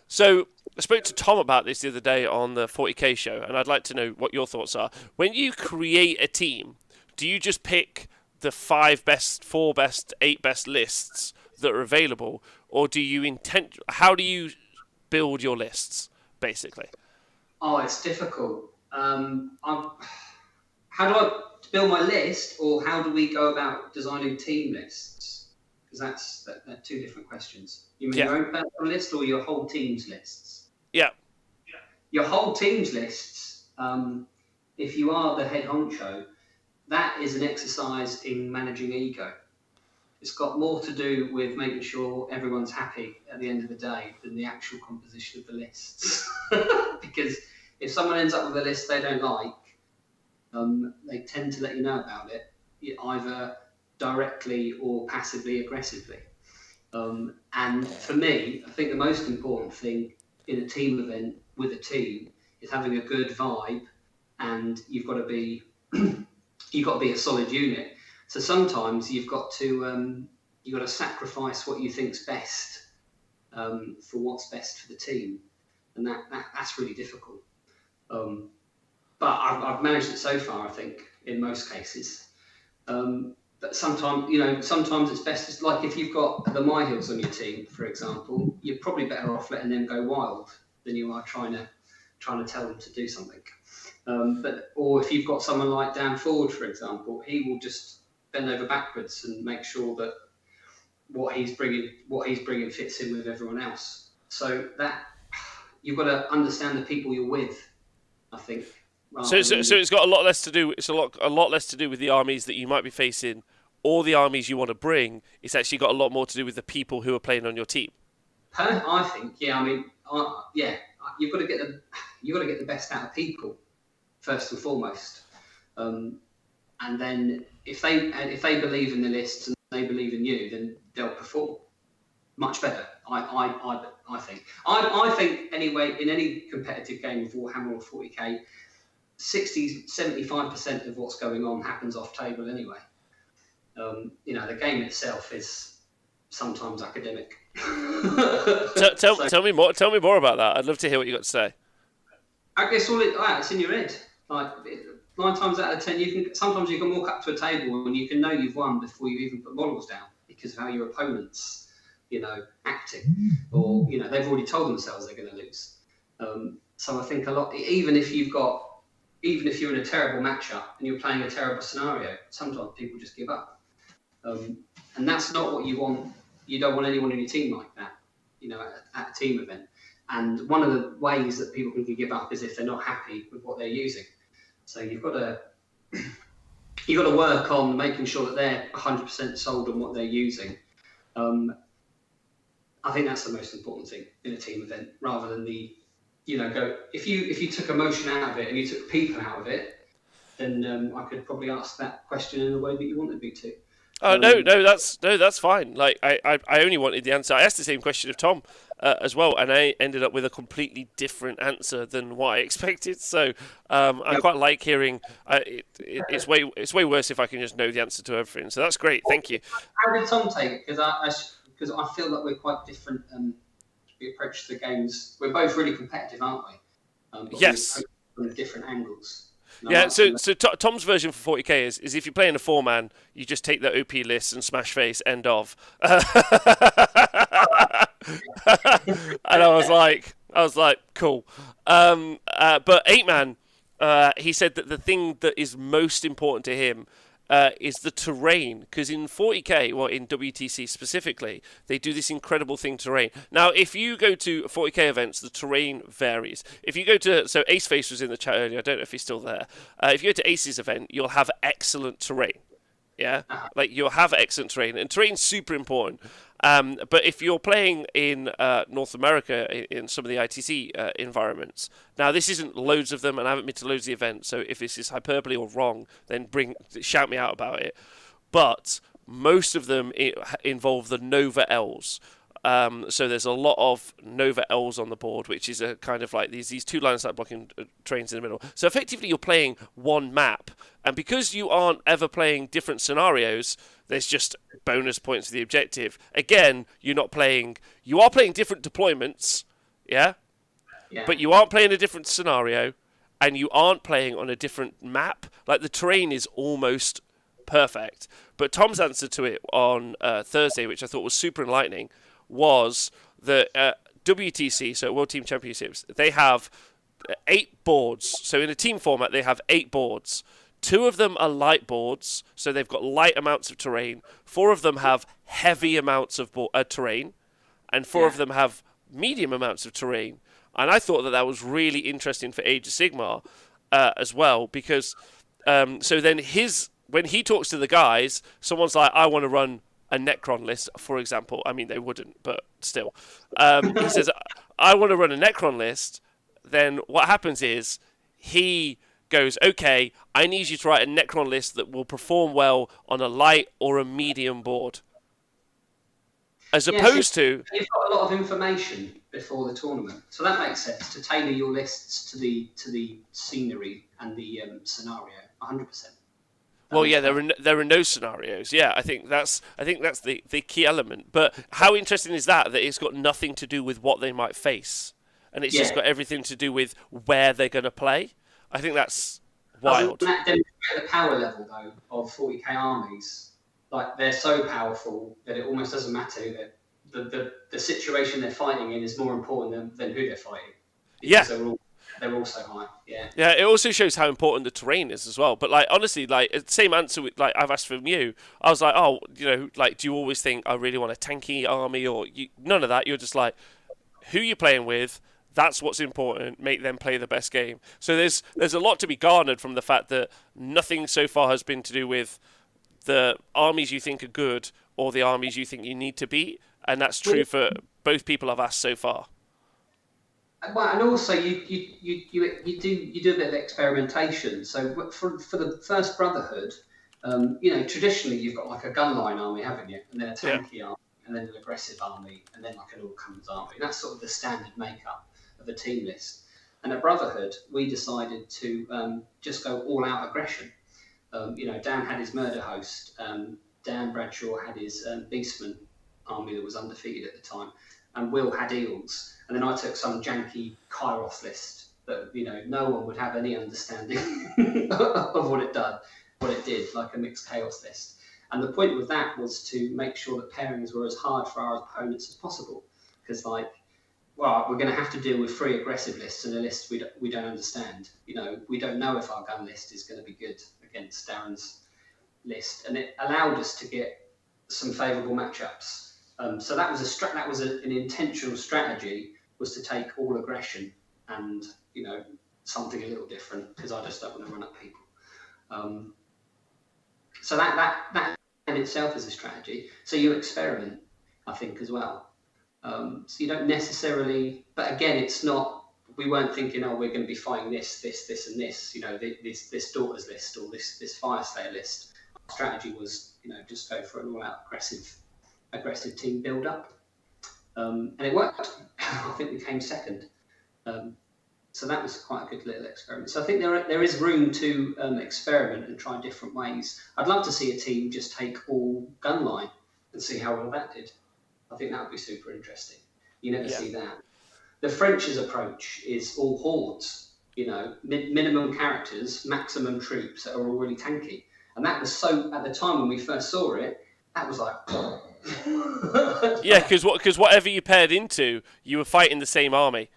So I spoke to Tom about this the other day on the 40k show, and I'd like to know what your thoughts are. When you create a team, do you just pick the 5 best, 4 best, 8 best lists that are available, or do you how do you build your lists, basically? Oh, it's difficult. How do I build my list, or how do we go about designing team lists? Because they're 2 different questions. You mean your own personal list or your whole team's lists? Yeah. Your whole team's lists, if you are the head honcho, that is an exercise in managing ego. It's got more to do with making sure everyone's happy at the end of the day than the actual composition of the lists. Because if someone ends up with a list they don't like, they tend to let you know about it, either directly or passively aggressively. And for me, I think the most important thing in a team event with a team is having a good vibe, and you've got to be a solid unit. So sometimes you've got to sacrifice what you think's best for what's best for the team, and that's really difficult. But I've managed it so far, I think, in most cases. But sometimes it's best. It's like if you've got the My Hills on your team, for example, you're probably better off letting them go wild than you are trying to tell them to do something. Or if you've got someone like Dan Ford, for example, he will just bend over backwards and make sure that what he's bringing fits in with everyone else. So that you've got to understand the people you're with, I think. So it's got a lot less to do. It's a lot less to do with the armies that you might be facing, or the armies you want to bring. It's actually got a lot more to do with the people who are playing on your team. I think, yeah. I mean, you've got to get the best out of people first and foremost, and then if they believe in the list and they believe in you, then they'll perform much better. I think. I think anyway. In any competitive game of Warhammer or 40k. 75% of what's going on happens off table anyway. The game itself is sometimes academic. Tell me more. Tell me more about that. I'd love to hear what you got to say. I guess it's in your head. Like 9 times out of 10, sometimes you can walk up to a table and you can know you've won before you even put models down because of how your opponents, acting, or they've already told themselves they're going to lose. So I think a lot, even if you're in a terrible matchup and you're playing a terrible scenario, sometimes people just give up. And that's not what you want. You don't want anyone in your team like that, at a team event. And one of the ways that people can give up is if they're not happy with what they're using. So you've got to work on making sure that they're 100% sold on what they're using. I think that's the most important thing in a team event, rather than if you took emotion out of it and you took people out of it, then I could probably ask that question in the way that you wanted me to. No, that's fine. Like I only wanted the answer. I asked the same question of Tom as well, and I ended up with a completely different answer than what I expected. So I quite like hearing. It's way worse if I can just know the answer to everything. So that's great. Thank you. How did Tom take it? Because I feel that we're quite different. We approach the games. We're both really competitive, aren't we? Yes. From different angles. Yeah, so Tom's version for 40k is if you're playing a 4-man, you just take the OP list and smash face, end of. And I was like, cool. But 8-man, he said that the thing that is most important to him is the terrain, because in 40k, well, in WTC specifically, they do this incredible thing, terrain. Now, if you go to 40k events, the terrain varies. If you go to, so Ace Face was in the chat earlier, I don't know if he's still there. If you go to Ace's event, you'll have excellent terrain. Yeah, like you'll have excellent terrain, and terrain's super important. But if you're playing in North America, in some of the ITC environments, now this isn't loads of them, and I haven't been to loads of the events, so if this is hyperbole or wrong, then shout me out about it. But most of them involve the Nova L's. So there's a lot of Nova L's on the board, which is a kind of like these two lines that blocking trains in the middle. So effectively you're playing one map, and because you aren't ever playing different scenarios, there's just bonus points for the objective. Again, you are playing different deployments, yeah? But you aren't playing a different scenario, and you aren't playing on a different map. Like the terrain is almost perfect. But Tom's answer to it on Thursday, which I thought was super enlightening, was that WTC, so World Team Championships, they have 8 boards. So in a team format, they have 8 boards. 2 of them are light boards, so they've got light amounts of terrain. 4 of them have heavy amounts of terrain, and 4 of them have medium amounts of terrain. And I thought that was really interesting for Age of Sigmar as well, because so then when he talks to the guys, someone's like, I want to run a Necron list, for example. I mean, they wouldn't, but still. He says, I want to run a Necron list. then what happens is he goes, okay, I need you to write a Necron list that will perform well on a light or a medium board. As opposed to... You've got a lot of information before the tournament. So that makes sense, to tailor your lists to the scenery and the scenario, 100%. Well, yeah, there are no scenarios. Yeah, I think that's the key element. But how interesting is that it's got nothing to do with what they might face, and it's just got everything to do with where they're going to play. I think that's wild. Doesn't that demonstrate the power level though of 40k armies? Like, they're so powerful that it almost doesn't matter that the situation they're fighting in is more important than who they're fighting. Because they're all so high. Yeah. Yeah, it also shows how important the terrain is as well. But like, honestly, like, same answer like I've asked from you. I was like, oh, like, do you always think I really want a tanky army, or none of that? You're just like, who you're playing with. That's what's important. Make them play the best game. So there's a lot to be garnered from the fact that nothing so far has been to do with the armies you think are good or the armies you think you need to beat, and that's true for both people I've asked so far. Well, and also you do a bit of experimentation. So for the first Brotherhood, traditionally you've got like a gunline army, haven't you? And then a tanky army, and then an aggressive army, and then like an all-commons army. That's sort of the standard makeup of a team list. And at Brotherhood, we decided to just go all-out aggression. Dan had his murder host. Dan Bradshaw had his Beastman army that was undefeated at the time, and Will had Eels. And then I took some janky Kairos list that no one would have any understanding of what it did, like a mixed chaos list. And the point with that was to make sure that pairings were as hard for our opponents as possible, because we're going to have to deal with 3 aggressive lists and a list we don't understand. We don't know if our gun list is going to be good against Darren's list, and it allowed us to get some favourable matchups. So that was an intentional strategy, was to take all aggression and something a little different, because I just don't want to run up people. So that in itself is a strategy. So you experiment, I think, as well. So you don't necessarily, but again, it's not. We weren't thinking, we're going to be fighting this, and this. This Daughters list or this Fire Slayer list. Our strategy was, just go for an all-out aggressive team build-up, and it worked. I think we came second. So that was quite a good little experiment. So I think there is room to experiment and try different ways. I'd love to see a team just take all gunline and see how well that did. I think that would be super interesting. You never see that. The French's approach is all hordes, minimum characters, maximum troops that are all really tanky. And that was so, at the time when we first saw it, that was like... Yeah, because whatever you paired into, you were fighting the same army.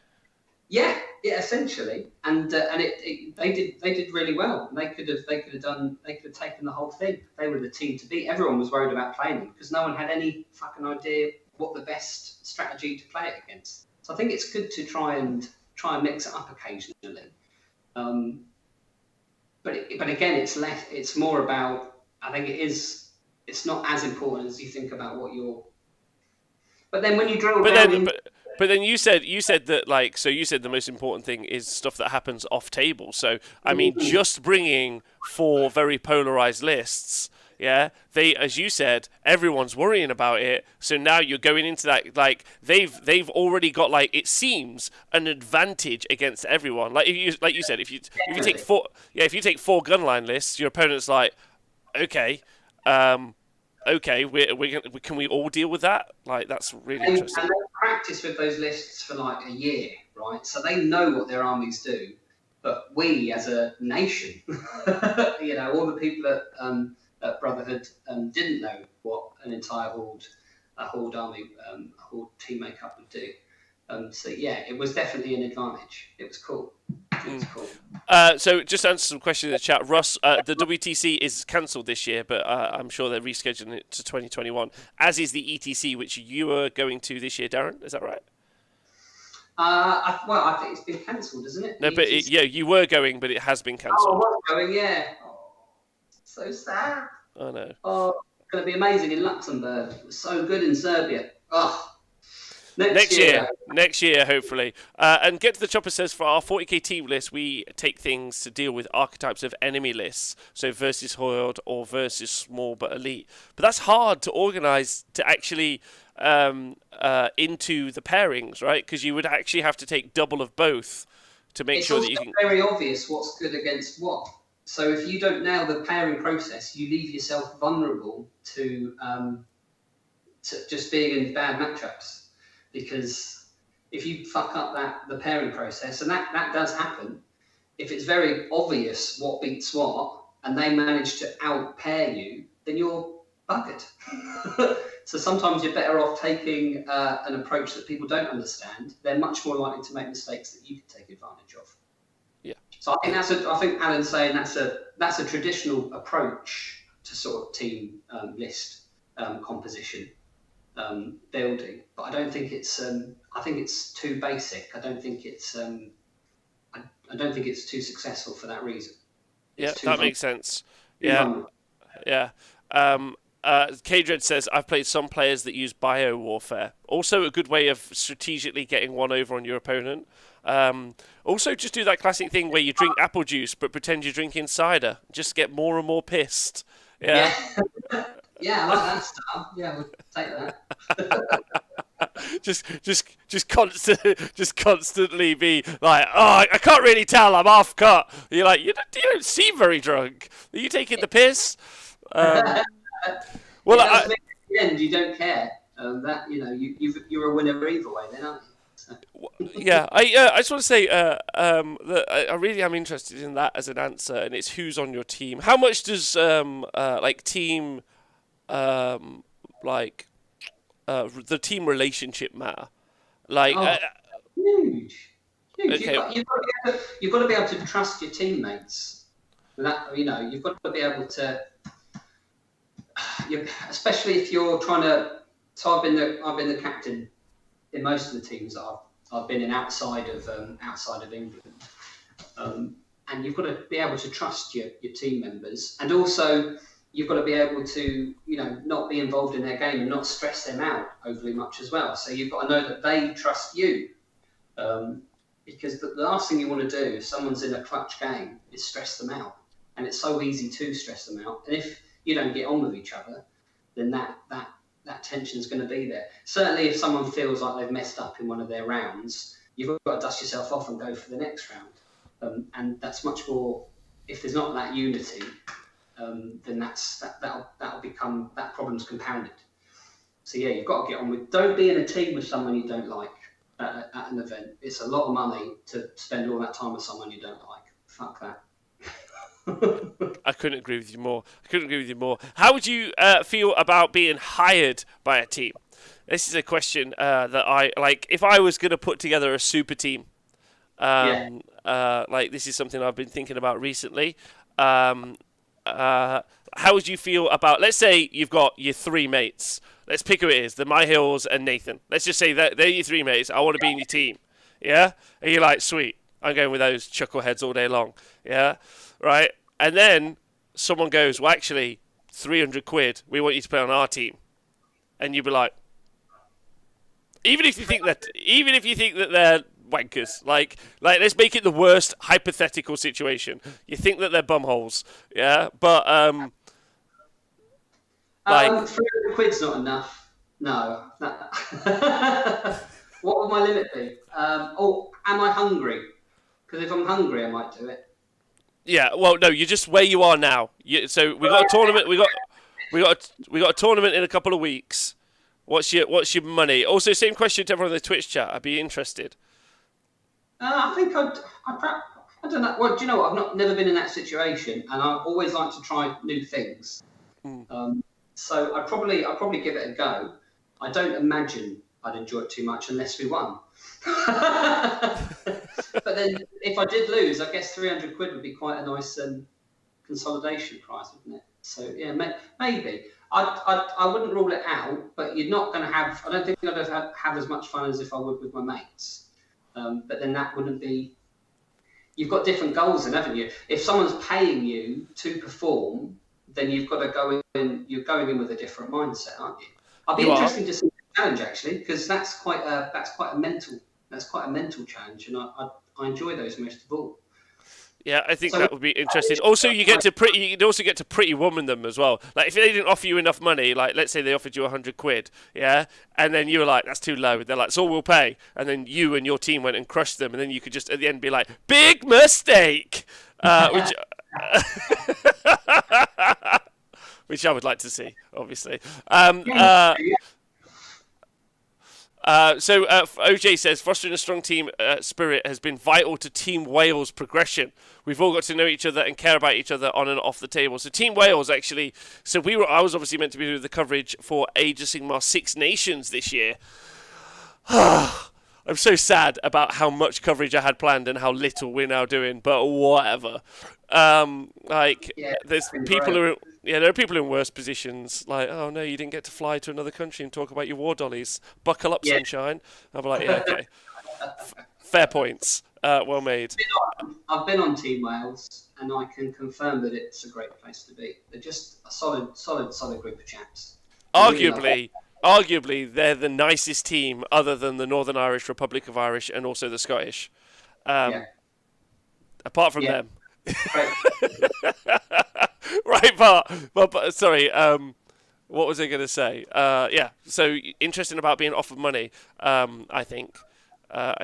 Yeah, essentially, and they did really well. They could have taken the whole thing. They were the team to beat. Everyone was worried about playing them because no one had any fucking idea what the best strategy to play it against. So I think it's good to try and mix it up occasionally. But again, it's more about. I think it's not as important as you think about what you're. But then when you drill down. But then you said that you said the most important thing is stuff that happens off table. So I mean, just bringing 4 very polarized lists, they, as you said, everyone's worrying about it. So now you're going into that they've already got it seems an advantage against everyone. Like you said, if you take 4 gunline lists, your opponent's like, okay. Okay, can we all deal with that? That's really interesting. And they practice with those lists for a year, right? So they know what their armies do. But we, as a nation, all the people at Brotherhood didn't know what an entire horde army, a horde team makeup would do. So it was definitely an advantage. It was cool. So just to answer some questions in the chat, Russ, the WTC is cancelled this year, but I'm sure they're rescheduling it to 2021, as is the ETC, which you are going to this year, Darren. Is that right? I think it's been cancelled, isn't it? No, but you were going, but it has been cancelled. Oh, I was going, yeah. Oh, so sad. I know. Oh, it's going to be amazing in Luxembourg. It was so good in Serbia. Oh. Next year, hopefully. And Get to the Chopper says, for our 40k team list, we take things to deal with archetypes of enemy lists, so versus Horde or versus small but elite. But that's hard to organise to actually into the pairings, right? Because you would actually have to take double of both to make sure that you can. It's very obvious what's good against what. So if you don't nail the pairing process, you leave yourself vulnerable to just being in bad matchups. Because if you fuck up the pairing process, and that does happen, if it's very obvious what beats what, and they manage to out-pair you, then you're buggered. So sometimes you're better off taking an approach that people don't understand. They're much more likely to make mistakes that you can take advantage of. Yeah. So I think Alan's saying that's a traditional approach to sort of team list composition. Building, but I don't think it's. I think it's too basic. I don't think it's. I don't think it's too successful for that reason. That makes sense. Yeah. K-Dread says, I've played some players that use bio warfare. Also a good way of strategically getting one over on your opponent. Also just do that classic thing where you drink apple juice but pretend you're drinking cider. Just get more and more pissed. Yeah. Yeah, I like that style. Yeah, we'll take that. just constantly be like, oh, I can't really tell. I'm half cut. You're like, you don't seem very drunk. Are you taking the piss? Well, at the end, you don't care. That you're a winner either way, then, aren't you? So. Yeah, I just want to say that I really am interested in that as an answer, and it's who's on your team. How much does team the team relationship matter? Huge. Okay. You've got to be able to trust your teammates. That you've got to be able to. Especially if you're trying to. So I've been the captain in most of the teams that I've been in outside of England, and you've got to be able to trust your team members, and also you've got to be able to not be involved in their game and not stress them out overly much as well. So you've got to know that they trust you, because the last thing you want to do if someone's in a clutch game is stress them out, and it's so easy to stress them out. And if you don't get on with each other, then that tension is going to be there. Certainly if someone feels like they've messed up in one of their rounds, you've got to dust yourself off and go for the next round. And that's much more, if there's not that unity, then that'll become, that problem's compounded. So yeah, you've got to get on with, don't be in a team with someone you don't like at an event. It's a lot of money to spend all that time with someone you don't like. Fuck that. I couldn't agree with you more. How would you feel about being hired by a team? This is a question that I like. If I was going to put together a super team, this is something I've been thinking about recently. How would you feel about? Let's say you've got your three mates. Let's pick who it is: the My Hills and Nathan. Let's just say that they're your three mates. I want to be in your team. Yeah, and you're like, sweet. I'm going with those chuckleheads all day long. Yeah. Right, and then someone goes, well, actually, 300 quid, we want you to play on our team. And you'd be like, even if you think that they're wankers, like let's make it the worst hypothetical situation. You think that they're bumholes, yeah? But, 300 quid's not enough. No. What would my limit be? Am I hungry? Because if I'm hungry, I might do it. Yeah, well, no, you're just where you are now. So we got a tournament. We got a tournament in a couple of weeks. What's your money? Also, same question to everyone in the Twitch chat. I'd be interested. I think I don't know. Well, do you know what? I've never been in that situation, and I always like to try new things. So I'd probably give it a go. I don't imagine I'd enjoy it too much unless we won. But then if I did lose, I guess 300 quid would be quite a nice consolidation prize, wouldn't it? So yeah, maybe. I wouldn't rule it out, but you're not going to have, I don't think I'd have as much fun as if I would with my mates. But then that wouldn't be, you've got different goals then, haven't you? If someone's paying you to perform, then you've got to go in, you're going in with a different mindset, aren't you? I'd be interested to see challenge actually, because that's quite a mental challenge, and I enjoy those most of all. Yeah, I think So that would be interesting. Also, you can also get to pretty woman them as well. Like if they didn't offer you enough money, like let's say they offered you 100 quid, yeah, and then you were like, that's too low. They're like, it's all we'll pay, and then you and your team went and crushed them, and then you could just at the end be like, big mistake, which which I would like to see, obviously. yeah. OJ says fostering a strong team spirit has been vital to Team Wales' progression. We've all got to know each other and care about each other on and off the table. So Team Wales actually. I was obviously meant to be doing the coverage for Age of Sigmar Six Nations this year. I'm so sad about how much coverage I had planned and how little we're now doing, but whatever. There's people who, there are people in worse positions. Like, oh no, you didn't get to fly to another country and talk about your war dollies. Buckle up, sunshine. I'll be like, yeah, okay, fair points. Well made. I've been on Team Wales, and I can confirm that it's a great place to be. They're just a solid group of chaps. Arguably, they're the nicest team other than the Northern Irish, Republic of Irish, and also the Scottish. Apart from them. Right, but sorry, what was I going to say? So interesting about being offered money, I think. That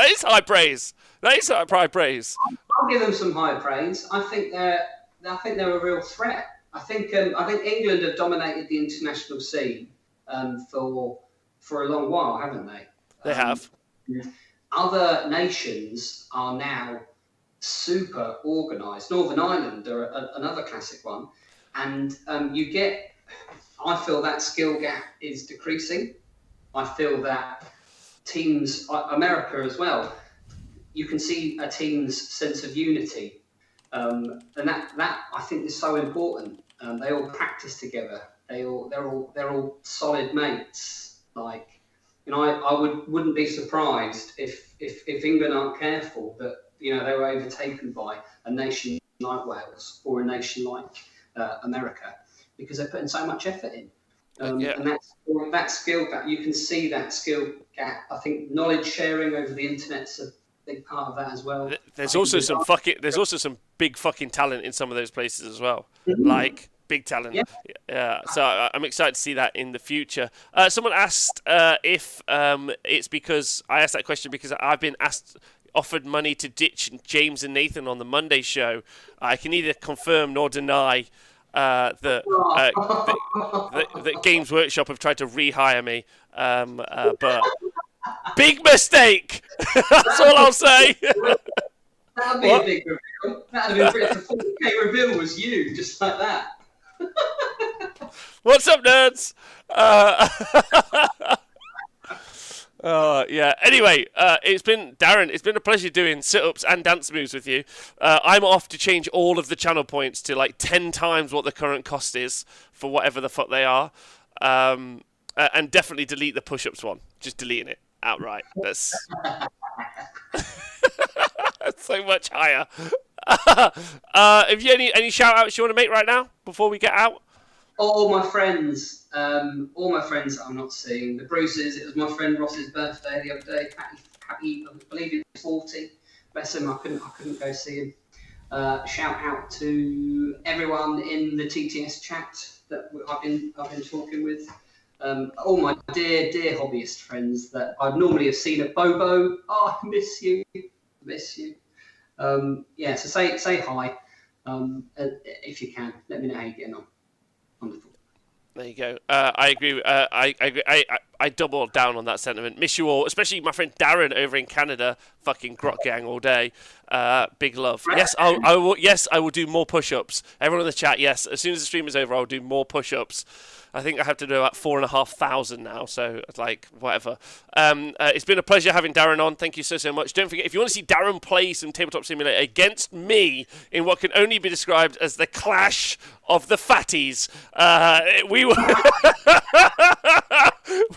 is high praise. High praise. I'll give them some high praise. I think they're a real threat. I think England have dominated the international scene for a long while, haven't they? They have. Other nations are now super organised. Northern Ireland are another classic one, and I feel that skill gap is decreasing. I feel that teams, America as well, you can see a team's sense of unity, and that I think is so important. They all practice together. They're all solid mates. Like, I wouldn't be surprised if England aren't careful that they were overtaken by a nation like Wales or a nation like America, because they're putting so much effort in. And that skill gap, you can see that skill gap. I think knowledge sharing over the internet's a big part of that as well. There's also some big fucking talent in some of those places as well. Mm-hmm. Like big talent. Yeah. So I'm excited to see that in the future. Someone asked if it's because I asked that question because I've been offered money to ditch James and Nathan on the Monday show. I can neither confirm nor deny that Games Workshop have tried to rehire me, but big mistake. That's all I'll say. That'd be a big reveal. That'd be a big 4K reveal. Was you just like that? What's up, nerds? Anyway, it's been Darren. It's been a pleasure doing sit-ups and dance moves with you. I'm off to change all of the channel points to like 10 times what the current cost is for whatever the fuck they are, and definitely delete the push-ups one. Just deleting it outright. That's that's so much higher. Have you any shout-outs you want to make right now before we get out? All my friends that I'm not seeing. The Bruces. It was my friend Ross's birthday the other day. Happy, I believe he was 40. Bless him. I couldn't go see him. Shout out to everyone in the TTS chat that I've been talking with. All my dear hobbyist friends that I'd normally have seen at Bobo. Oh, I miss you. So say hi. If you can, let me know how you're getting on. Wonderful. There you go. I agree. I double down on that sentiment. Miss you all, especially my friend Darren over in Canada. Fucking grot gang all day. Big love. Yes, I will. Yes, I will do more push-ups. Everyone in the chat. Yes, as soon as the stream is over, I'll do more push-ups. I think I have to do about 4,500 now, so like whatever. It's been a pleasure having Darren on. Thank you so much. Don't forget, if you want to see Darren play some Tabletop Simulator against me in what can only be described as the clash of the fatties, we will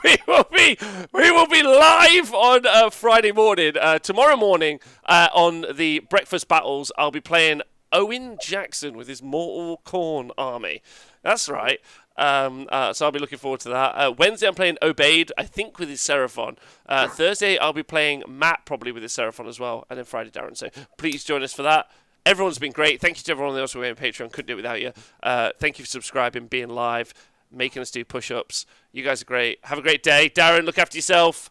we will be live on Friday morning. Tomorrow morning on the breakfast battles, I'll be playing Owen Jackson with his Mortal Khorne army. That's right. So I'll be looking forward to that. Wednesday I'm playing Obeyed, I think with his Seraphon. Thursday I'll be playing Matt, probably with his Seraphon as well. And then Friday Darren. So please join us for that. Everyone's been great. Thank you to everyone else who were on Patreon. Couldn't do it without you. Thank you for subscribing, being live, making us do push-ups. You guys are great. Have a great day. Darren, look after yourself.